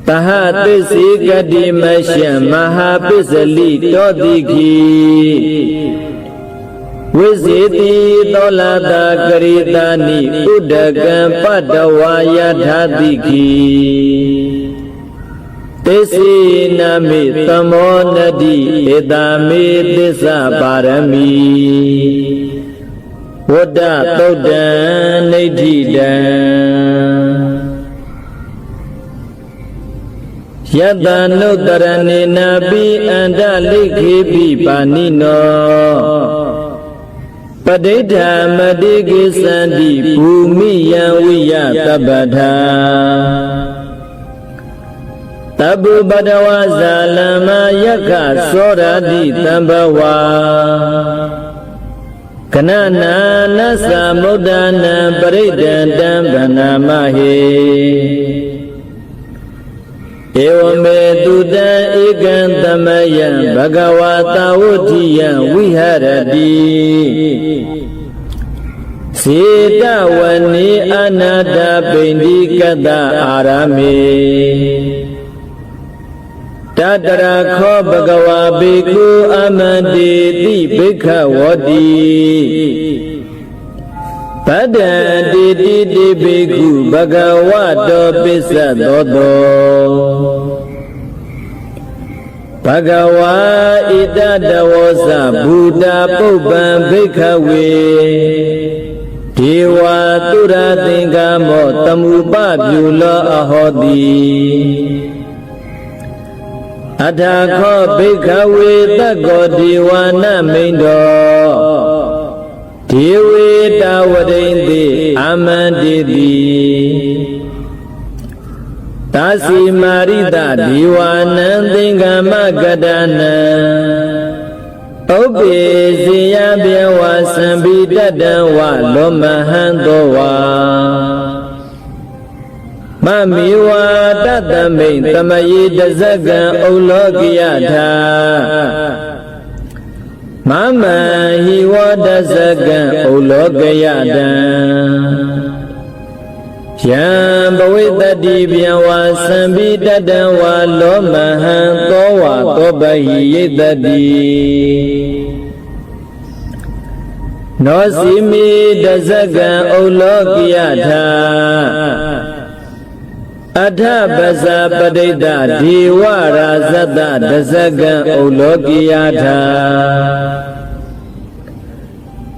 တဟသစ္စေကတိမရှံမဟာပစ္စလိတောတိခိဝိဇေတိသောလတာကရိတာနိဥဒကံပတ္တဝါယထာတိခိသစ္စေနမေသမောနတိဧတာမေသစ္စာပါရမီဝတ္တသုတ်တံနိဋ္ဌိတံယတ္တနုတ္တရဏေနာပိအန္တလိခေပိပါဏိနောပဋိဋ္ဌာမတိကိသန္တိဘူမိယံဝိယတပ္ပထာတပ္ပုပတဝဇာလမယက္ခသောရတိတံဘဝကနနာနသမုဒ္ဒနာပရိဒန္တံဗနာမဟေဧဝမေတုတံဧကံသမယံဘဂဝါတာဝဋ္ဌိယံဝိဟရတိစေတဝနေအနာတပိန္ဒီကတအာရမေတတရာခောဘဂဝါဘေကုအမန္တေတိဘိက္ခဝတိဗဒ္ဒံတိတိတိဘိက္ခုဘဂဝတောပစ္စသောတောဘဂဝါဣတတဝောသဘူတာပုပ္ပံဘိက္ခဝေဒေဝတုရသင်္ကာမောတမုပပြုလောအဟောတိအထာခောဘိက္ခဝေတကောဒေဝနာမိန်တောဒေဝေတဝရိန္တိအမန္တိတိ Tasi marita diwana tingkama kadana Obe siya biawa sambidada wa lomahantowa Mamiwa tatamin tamayi dazaga ulogiyata Mama hiwa dazaga ulogiyata Yambawitadi biawa sambidada wa lomahantowa tobahiyitadi Nosimi dazaga ulogiyata Adha basa padida diwara zata dazaga ulogiyata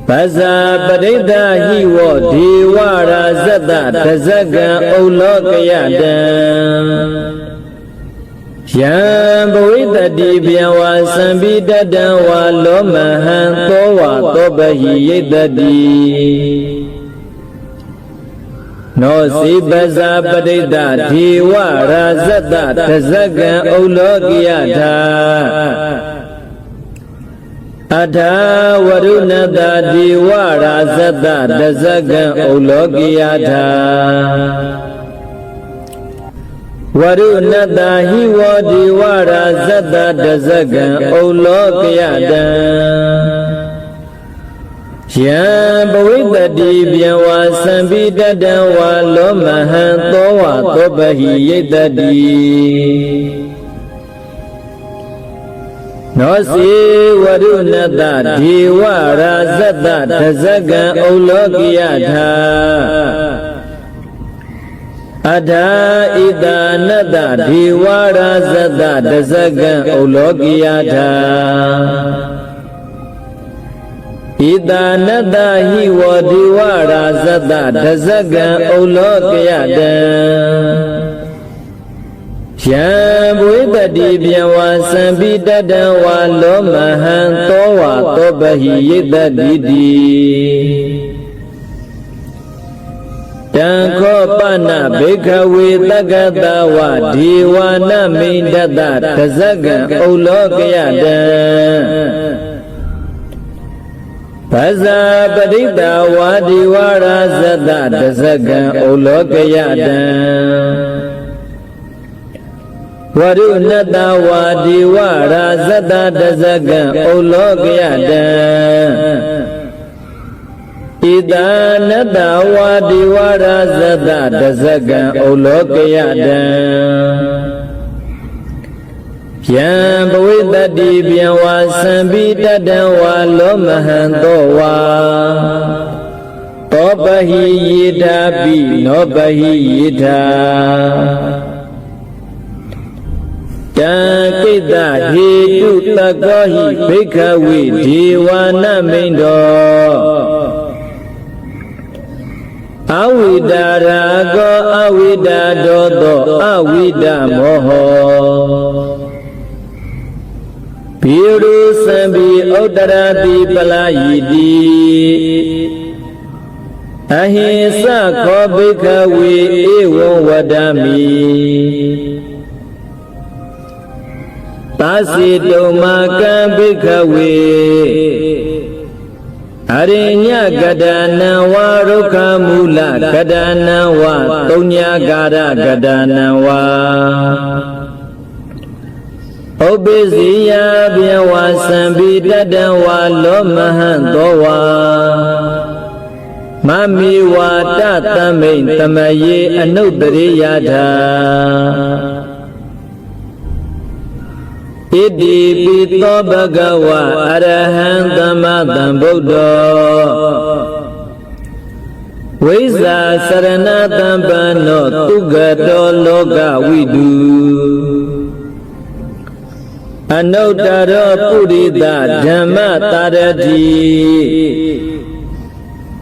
Basa padida hiwo diwara zata dazaga ulogiyata Yambawitadi biawa sambidada wa lomahantowa tobahiyitadi Nosi basa padida diwara zata dazaga ulogiyata Adha warunada diwara zata dazaga ulogiyata Warunada hiwo diwara zata dazaga ulogiyata Yambawitadi biawa sambidada wa lomahantowa tobahiyitadi Nosi warunada diwara zata dazaga ulogiyata Adha idanada diwara zata dazaga ulogiyata Idanada hiwo diwara zata dazaga ulogiyata Yambawitadi biawa sambidada wa lomahantowa tobahiyitadi Tanko pana bhikkhave tagata wa diwana mindata dazaga ulogiyata Basa padida wa diwara zata dazaga ulogiyata Warunada wa diwara zata dazaga ulogiyata Idanada wa diwara zata dazaga ulogiyata Yambawitadi biawa sambidada wa lomahantowa Tobahiyita bi nobahiyita Takita hitu takohi bhikkhave diwana mindo Awidarago awidadodo awidamoho Biru sambi udarati palayidi Ahisa ko bhikkhave ewa wadami Tasi domaka bhikkhave Arinya gadana wa rukha mula gadana wa Tunya gara gadana wa Obesiya biawa sambidada wa lomahantowa Mami wa tatamin tamaye anudariyata Idi pito bhagawa arahan tamadam buddha Visa saranatam pano tugato loka vidu Anuttara purita dhamma tarati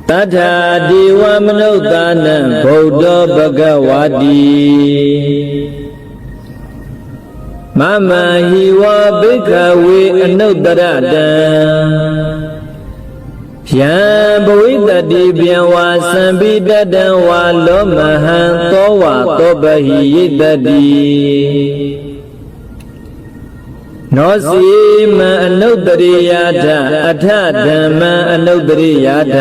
Tadha diva manuttanam buddha bhagavati Mama hiwa bhikkhave anuttaratam ယံဘဝိတတိပြန်ဝါသံပိတတံဝါလောမဟံသောဝါသောပဟိယိတတိနောစီမံအနုတ္တရိယာထအထဓမ္မံအနုတ္တရိယာထ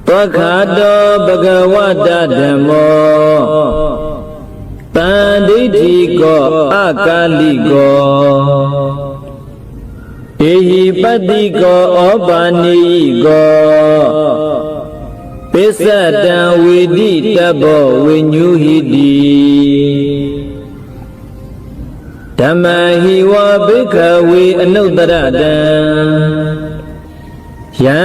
သောခါတောဘဂဝတဓမ္မောတန်ဒိဋ္ဌိကောအကာလိကောဧဟိပတ္တိကောဩပါနိကောပစ္စတံဝေတိတဘောဝိညုဟိတိဓမ္မဟိဝဘိက္ခဝေအနုတ္တရတံယံ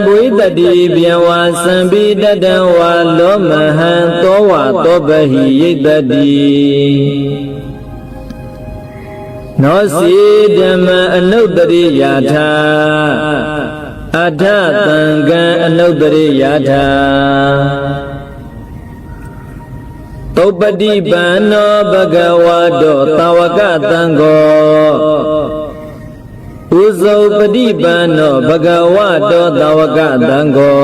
ဘဝိတတိပြန်ဝါသံပိတတံဝါလောမဟံသောဝါသောပဟိယိတတိနောစီဓမ္မအနုတ္တရိယာထအထသံဃံအနုတ္တရိယာထသုပတိပန္နောဘဂဝါတောသာဝကသံဃောဥဇုပတိပန္နောဘဂဝါတောသာဝကသံဃော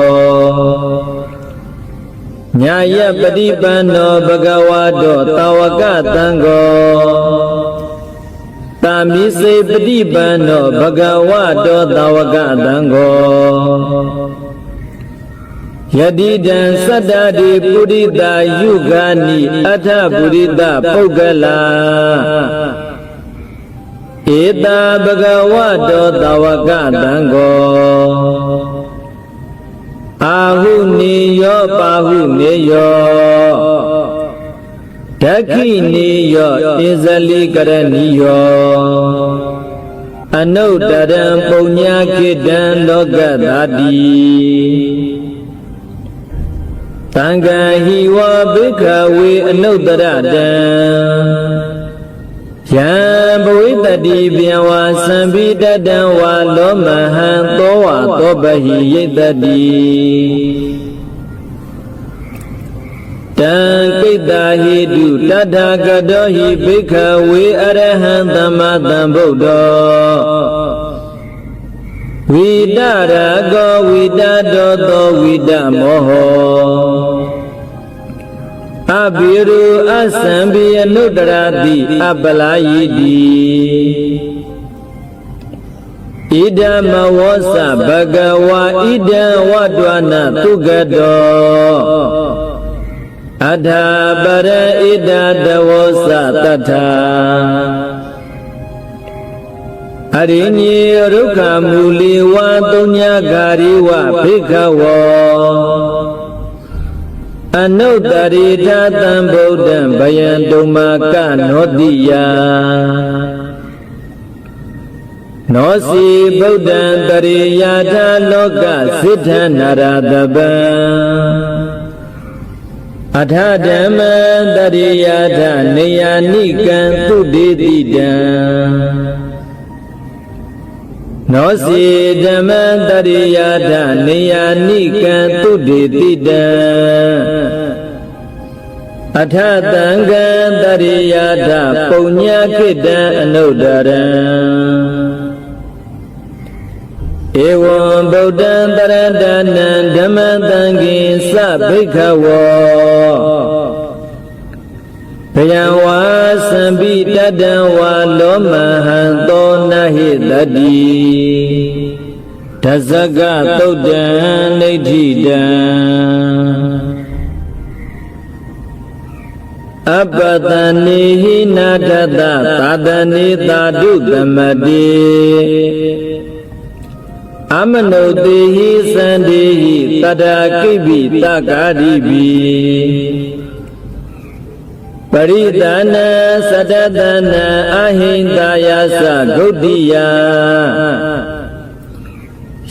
ညာယပတိပန္နောဘဂဝါတောသာဝကသံဃောတာမိစေပတိပန္နောဘဂဝါတောသာဝကသံဃောယတိတံသတ္တတိပုရိတာယုဂာနိအထပုရိတပုဂ္ဂလာဧတာဘဂဝါတောသာဝကသံဃောအာဟုနိယောပါဟုနေယောဒက္ခိနိယောဣဇလိကရဏီယောအနုတ္တရံပုညခိတံလောကသာတိသံဃာဟိဝဘိက္ခဝေအနုတ္တရတံယံဘဝိတတိပြန်ဝါသံပိတတံဝါလောမဟံသောဝါသောပဟိယိတတိတံကိတ္တာဟိတုတထာဂတောဟိဘိက္ခဝေအရဟံသမ္မာသမ္ဗုဒ္ဓောဝိတရကောဝိတတောသောဝိတမောဟောအဘိရုအသံပိအနုတ္တရတိအပလာယိတိဣဒံမဝောစဘဂဝါဣဒံဝတ္တဝနာသုဂတောအထာပရဣဒတဝောစတထာအရိညေရုက္ခမူလီဝါတုညဂာရိဝဘိက္ခဝောအနုတ္တရိထာတံဗုဒ္ဓံဗယံတုမကနောတိယနောစီဗုဒ္ဓံတရိယာထာလောကစိထနာရတပံအထဓမ္မံတရိယာထနေယာနိကံသုတေတိတံနောစီဓမ္မံတရိယာထနေယာနိကံသုတေတိတံအထသံဃံတရိယာထပုညခိတံအနုတ္တရံဧဝံဗုဒ္ဓံတရတနံဓမ္မသံဃိသဘိက္ခဝောဘယံဝါသံပိတတံဝါလောမဟံသောနဟိတတိဒဇဂသုတ်တံနိဋ္ဌိတံအပတနိဟိနာထတသာတနိသာဓုသမတိအမနုတေဟိသန္တိဟိတတကိပိတကာရိပိပရိဒာနံသတတနံအဟိန္တာယသဂုတ္တိယ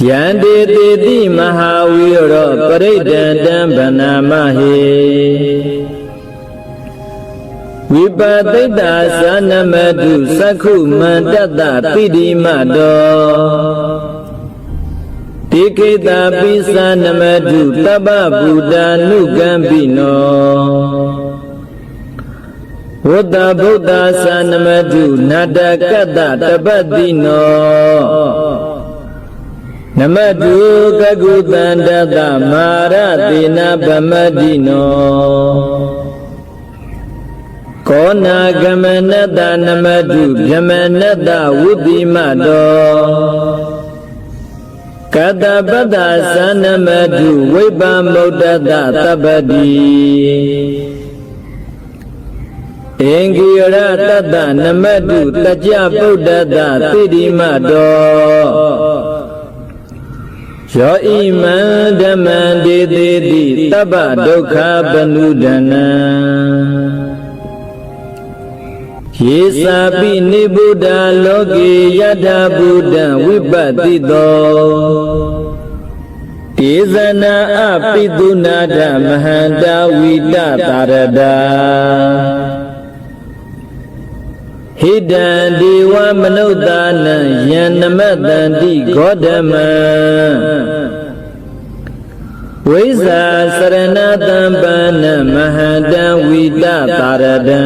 ယန္တေတိတိမဟာဝိရောပရိဒံတံဗနာမဟိဝိပသိတ္တာသနမတုသက္ခုမန္တတပိတိမတောတိကိတာပိသနမတုတပ္ပဗုဒ္ဓ ानु ကံပိနောဝတ္တဗုဒ္ဓ ासनमतु နတကတ္တတပတ္တိနော Namadu Kagutandata Maratina Pamadino Kona Gamanata Namadu Yamanata Udimado Katapada Sanamadu Vibamodata Tabadi Engiyara Tata Namadu Tajapudata Tidimado Yo iman dhaman didi taba dukha banudana Yesapi ni Buddha loki yada Buddha vipatito Tizana apidunada mahanda vita tarada Hidan diwa manudana yanamadanti godama Visa saranatambana mahanda vita tarada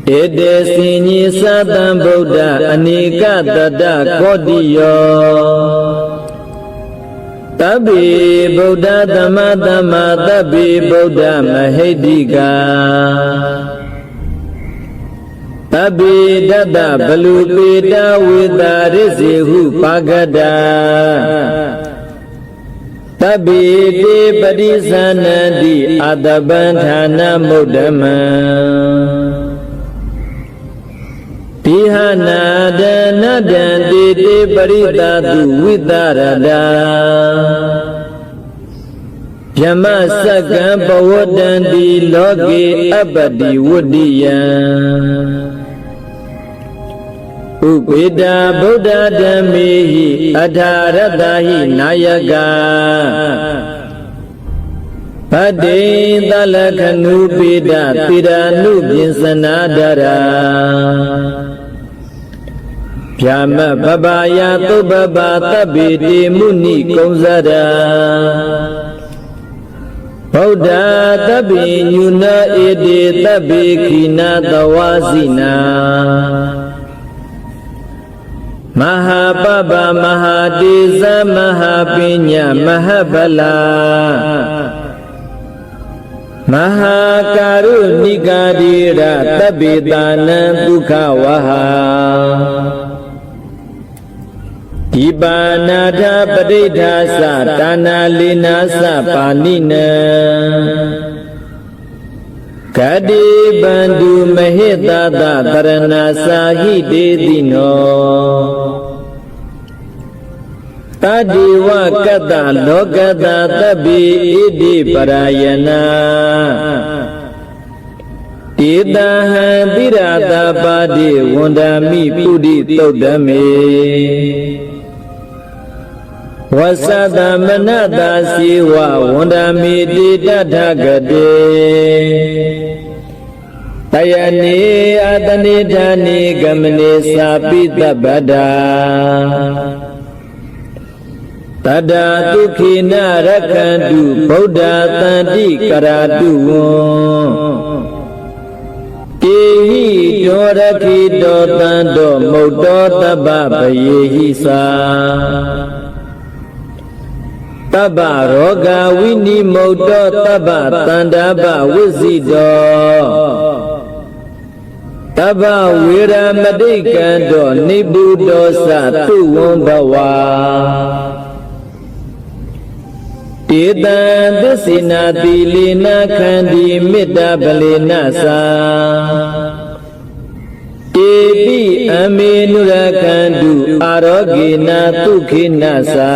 Ede sinyi satam Buddha anika tada kodiyo Tabi Buddha Dhamma Dhamma Tabi Buddha Mahedika Tabi Dada Balupita Vidarizihu Pagada Tabi Di Padisanadi Adabandhana Mudama Tihana dana danti Di Paritatu Vidarada Yama Sakam Pawadanti Loki Abadi Wudiya Upida Buddha Dhammihi Adharatahi Nayaka Padi Talakanupida Tiranu Binsanadara Yama Babaya Tubaba Tabiti Muni Konzara Buddha Tabi Nyuna Ede Tabi Kina Tawazina Mahapaba Mahadeza Mahapinya Mahabala Mahakarunikadira Tabitana Dukhawaha Ibanada Padidasa Tana Linasa Panina Kadi Bandu Mahitata Taranasa Hidedino Tadiwa Kata Lokata Tabi Idi Parayana Tidaha Dirata Padi Wandami Pudi Todame Wasada Manada Siwa Wandami Didadagade Tayani Adani Dhani Gamani Sapita Bada Tada Tukhina Rakandu Buddha Tanti Karadu Tehi Doraki Dotando Modo Taba Bayehisa Taba Roga Wini Modo Taba Tandaba Wizido Taba Vira Madikando Nibudosa Tuwambawa Tita Desina Dilina Kandi Mita Balina Sa Tebi Aminura Kandu Arogina Tukhina Sa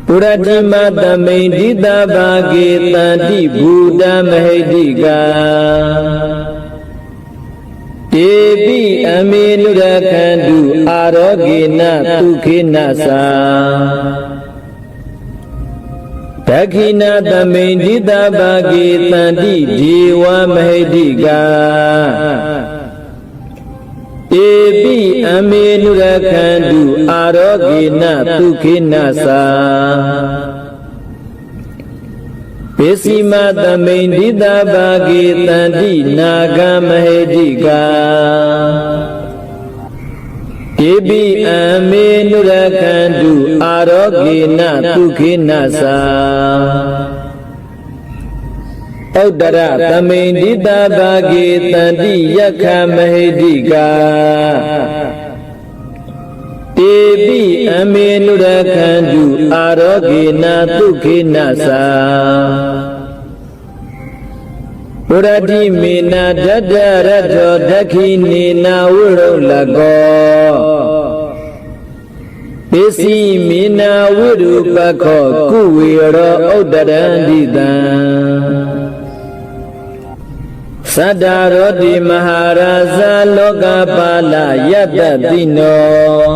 Puradima Tamindita Bhagi Tanti Buddha Mahedika Tebi Aminura Kandu Arogina Tukhina Sa Dakhina Tamindita Bhagi Tanti Jiwa Mahedika Tebi Aminura Kandu Arogina Tukhina Sa ပိစီမသမိန်ဒီတဘာဂေတန္တိနာဂမဟေတိကာဒေပိအမေနုရခန္တုအာရောဂေနဒုခေနသာဩတရသမိန်ဒီတဘာဂေတန္တိယက္ခမဟေတိကာတေပိအမေနုရခန္တုအာရောဂေနဒုခေနသာဘုရတိမေနဒတ္တရထောဒက္ခိနေနာဝုရုလကောပိစီမေနာဝိရုပခောကုဝေရောဥဒ္ဒရန္တိတံသတ္တရောတိမဟာရာဇလောကပါလယတ္တတိနော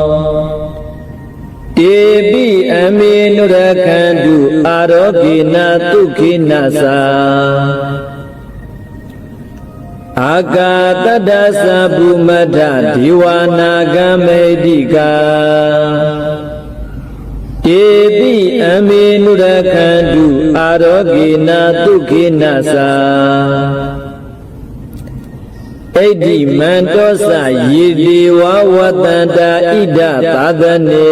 တေပိအမေနုရခန္တုအာရောဂေနဒုခေနသာအာကာတတ္တသဗုမထဒေဝနာဂမေတိကာတေပိအမေနုရခန္တုအာရောဂေနဒုခေနသာဣတိမန္တောသယေတိဝဝတန္တာဣဒသာသနေ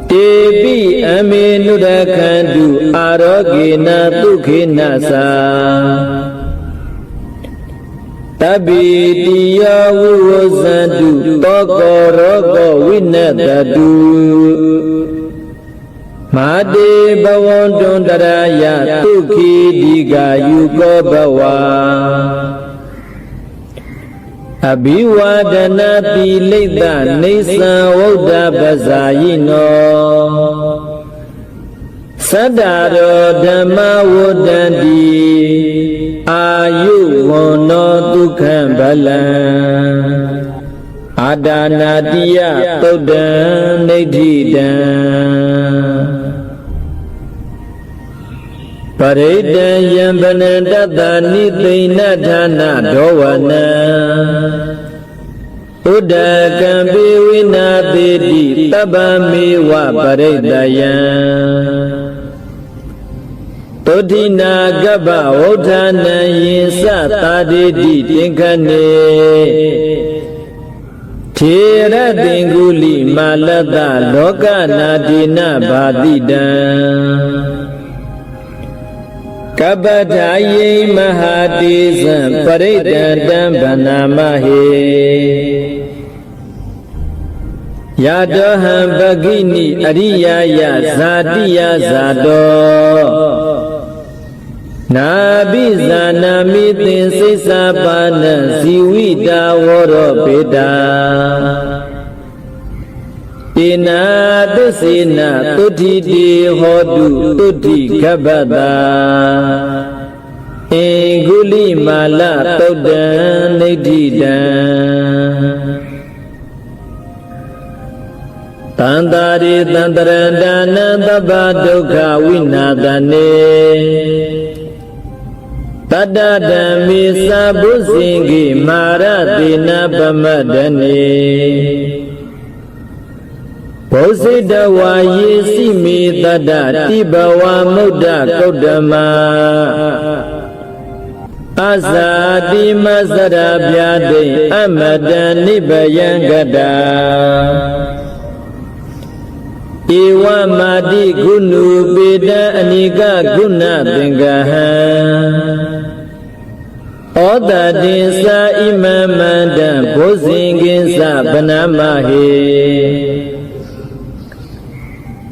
တေပိအမေနုရခန္တုအာရောဂေနဒုခေနသာတပိတိယဝုဝဇန္တုတောကောရောကောဝိနတတုမာတေဘဝန္တုတရာယဒုခိဒီကာယုကောဘဝအဘိဝဒနာတိလိတ္တနေသံဝုဒ္ဓပဇာယိနောသတ္တရောဓမ္မဝုဒ္ဒန္တိအာယုဝန္နောဒုက္ခံဗလံအာဒါနာတိယသုဒ္ဓံနိဋ္ဌိတံပရိတံယံပနံတတ္တနိသိဏဌာနဒောဝနံဥဒ္ဒကံပိဝိနာတိတိတပ္ပမေဝပရိတယံတုဋ္ဌိနာကပ္ပဝဋ္ဌာနံယင်စသာတိတိတင်ခဏေထေရတင်ကုလိမာလတ္တလောကနာတိနဘာတိတံကပ္ပထာယိမဟာတိသံပရိတံတံဗနာမဟေယတောဟံပကိနိအရိယာယဇာတိယဇာတောနာဘိဇာနာမိသင်စိစ္ဆာပါဏံဇီဝိတာဝရောပေတာဧနာသစ္စေနသုတိတိဟောတုသုတိကပ္ပတာအင်္ဂုလိမာလသုတ်တံနိဋ္ဌိတံတန္တာရိတန္တရန္တာနံသဗ္ဗဒုက္ခဝိနာသနေတတ္တဓမ္မေသဗုဇင်ကိမာရတိနာပမတ္တနေဘောဇိတဝါယေစီမေတတ္တတိဘဝမုဒ္ဒကုတ္တမအဇာတိမသရဗျာတိအမတံနိဗ္ဗယံကတာဧဝမာတိဂုဏုပေတံအနိကဂုဏသင်္ကဟံဩတတိသာဣမမန္တံဘုဇင်ကိသဗနာမဟေ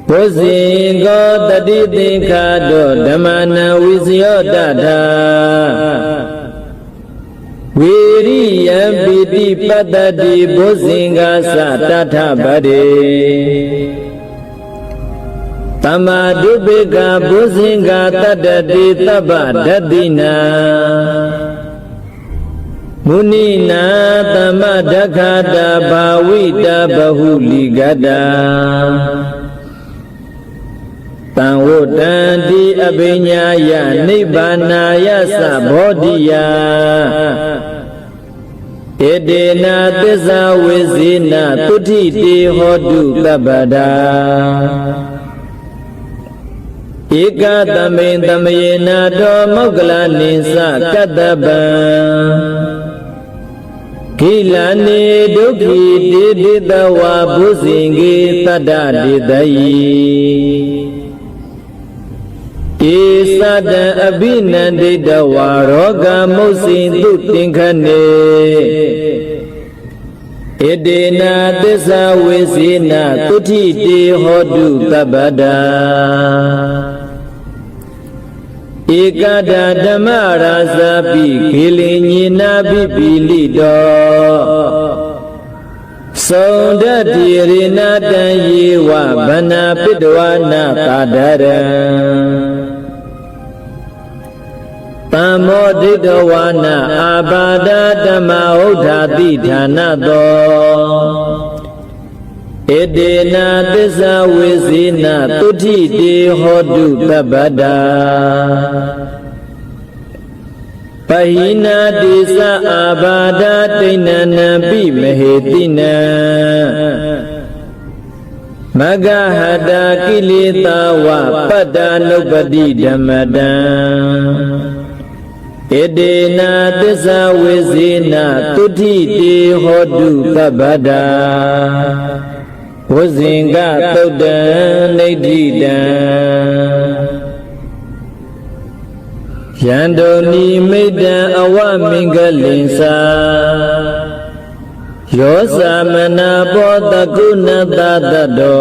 ဘုဇင်ကောတတိသင်္ခါတောဓမ္မနံဝိဇယောတထာဝေရိယံပိတိပတ္တတိဘုဇင်္ဂသတထဗရေတမဒုပိကဘုဇင်္ဂတတ္တတိသဗ္ဗဒတ္တိနာမုနိနာသမဒက္ခတာဘာဝိတဘဟုလိကတာတံဝတ္တံတိအပိညာယနိဗ္ဗာနာယသဘောဓိယဧတေနာသစ္စာဝိဇေနသုတိတေဟောတုကပ္ပဒါဧ Eka tamin tamayena do mogla nisa kataban Kilani duki diditawa busingi tadadidayi Isada abinandidawa roga musin tutingkane Edena tisa wisina tutiti hodu tabada Ikada damara sapi kilinyina bipilido Sonda dirina danyiwa bana pidwana kadara Pamodidawana abada dhamma uddhati dhanado Edena tisa wisina tutiti hodu tabada Pahina disa abada tinana bimehetina Magahada kilita wa padanupadi dhammadan Edena tisa wisina tutiti hodu tabada Wazinga taudan naididan Yandoni maidan awamingalinsa Yosa mana bota guna dadado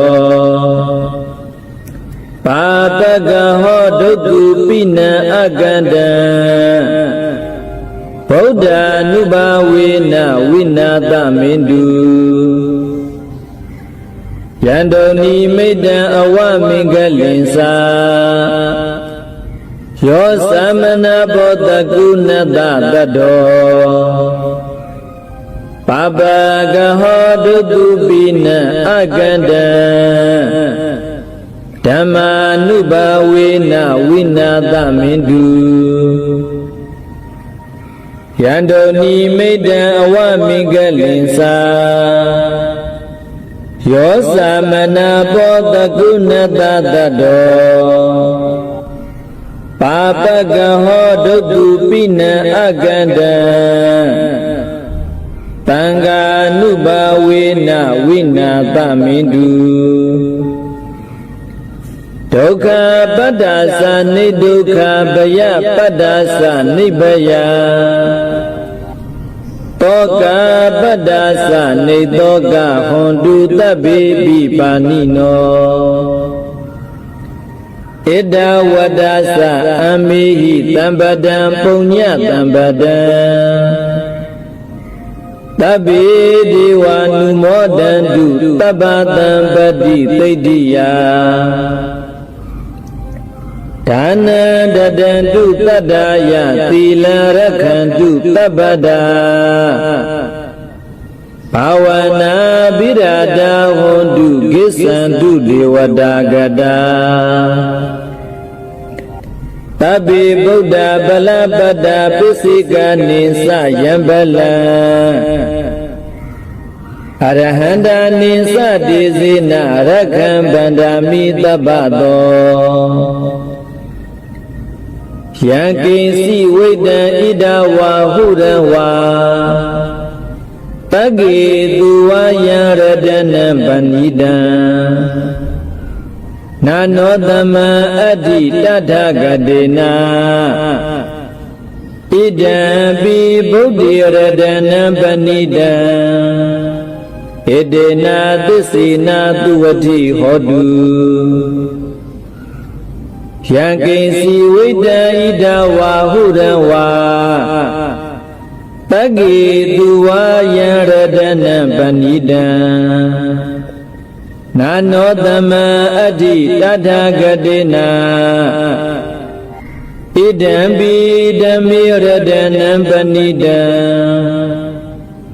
Pataga hoduku pina aganda Bauda nubawina winata mindu Yandoni maidan awamingalinsa Yosa mana bota guna dadado Pabaga hoduku pina aganda Dhamma nubawina winata mindu Yandoni maidan awamingalinsa Yosa mana bota guna dadado Papaga hoduku pina aganda Tanga nubawina winata mindu Dukha padasa nidukha baya padasa nibaya Toka padasa nidoka hondu tabibi panino Ida wadasa amihi tambadam punya tambadam Tabi diwanu modandu tabatam badi taidiya Dana dadandu tadaya tila rakhandu tabada Pawana birada hondu gisandu dewadagada Tabi Buddha balabada pisika nisa yambala Arahanda nisa dizina rakhan bandami tabado Yankinsi weda idawa hurawa Tagi duwa yaradana banidan Nanodama adi tadhagadena Idambi buddhi radana banidan Edena tisina tuwati hodu Yankinsi weda idawa hurawa Tagi duwa yaradana banidan Nanodama adi tadhagadena Idambi dami radana banidan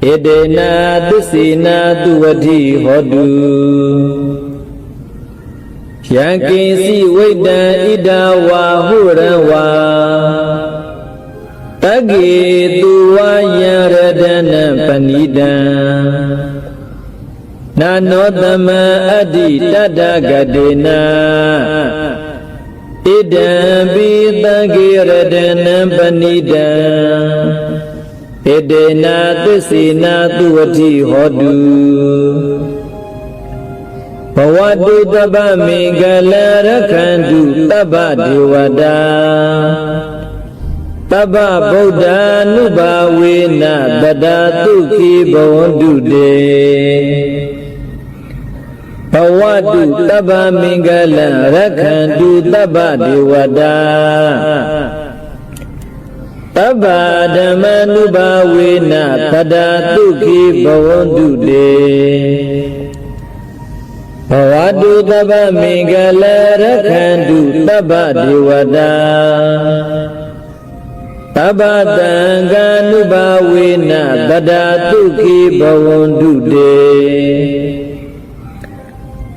Edena tisina tuwati hodu Yankinsi weda idawa hurawa Tagi duwa yaradana banidan Nanodama adi tadhagadena ဣဒံပိသံဃေရတနံပဏိတံဣတေနာသစ္စေနာသူဝတိဟောတုဘဝတုတပ္ပမင်္ဂလရခန္တုတပ္ပဒေဝတာတပ္ပဗုဒ္ဓ ानु ဘာဝေနတတသုခိဘဝန္တုတေဘဝတုတပ္ပမင်္ဂလရခန္တုတပ္ပဒေဝတာတပ္ပဓမ္မ ानु ဘာဝေနတတသုခိဘဝန္တုတေဘဝတုတပ္ပမင်္ဂလရခန္တုတပ္ပဒေဝတာတပ္ပတံဃာ ानु ဘာဝေနတတသုခိဘဝန္တုတေ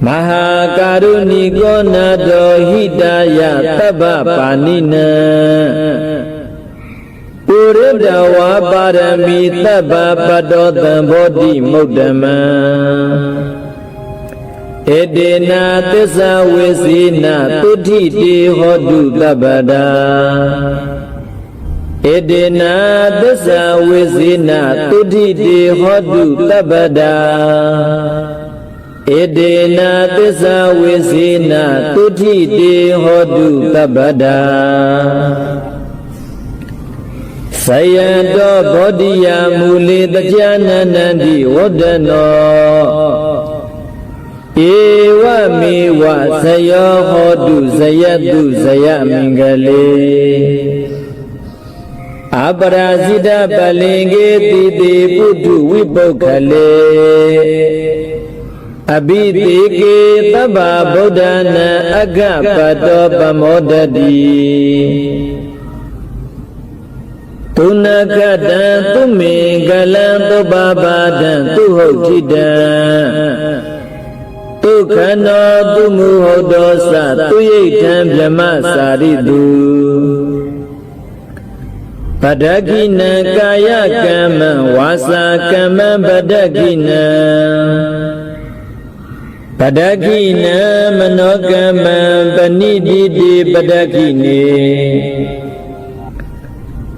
မဟာကာရုဏိကောနာတောဟိတယတပ္ပပါဏိနံပုရိတဝါပါရမီတပ္ပပတောသံဘောဓိမုဒ္ဓမံဧတေနာသစ္စာဝေစီနာတုဋ္ဌိတေဟောတုတပ္ပတာဧတေနာသစ္စာဝေစီနာတုဋ္ဌိတေဟောတုတပ္ပတာဧတေနာသစ္စာဝေစီနာတုဋ္ဌိတေဟောတုတပ္ပတာဆယံတောဘောဓိယမူလေတကြနန္တန္တိဝဒ္ဒနောဧဝမေဝဇယောဟောတုဇယတုဇယမင်္ဂလေအပရာဇိတပလင်္ကေတိတိပုထုဝိပုခ္ခလေအဘိတိကေသဗ္ဗဗုဒ္ဓနာအဂပတောပမောဒတိသုနကတံသုမေကလံသုပပါဒံသုဟုတ်တိတံဒုက္ခနောသူမူဟုတ်သောသသူယိထံဗြဟ္မစာရိတုပဒကိနံကာယကမ္မံဝါစာကမ္မံပဒကိနံပဒကိနံမနောကမ္မံပဏိတိတိပဒကိနေ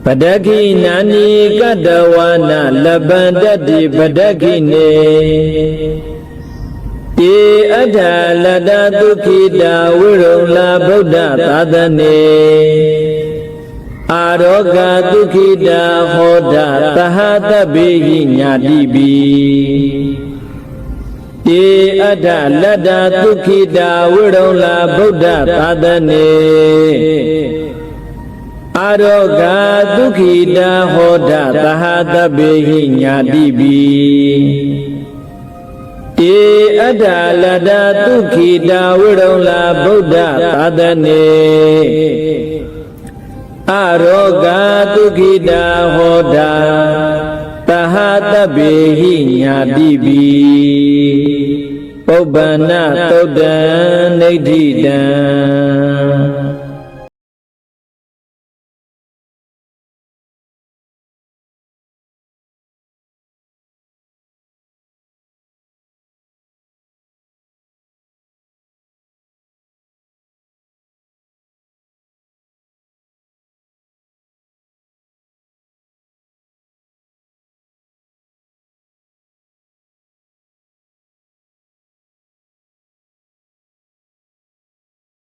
ပဒကိနာနိကတဝါနလဗန္တတိပဒကိနေတေအဋ္ဌလတ္တဒုက္ခိတာဝိရုံလာဗုဒ္ဓသာသနေအာရောဂဒုက္ခိတာဟောတာသဟတဗေဟိညာတိပိတေအဋ္ဌလတ္တဒုက္ခိတာဝိရုံလာဗုဒ္ဓသာသနေအာရောဂဒုက္ခိတာဟောတာသဟတဗေဟိညာတိပိတေအဋ္ဌလတ္တဒုက္ခိတာဝိရုံလာဗုဒ္ဓသာသနေအာရောဂဒုက္ခိတာဟောတာသဟတဗေဟိညာတိပိပုပ္ပန္နသုတ်တံနိဋ္ဌိတံ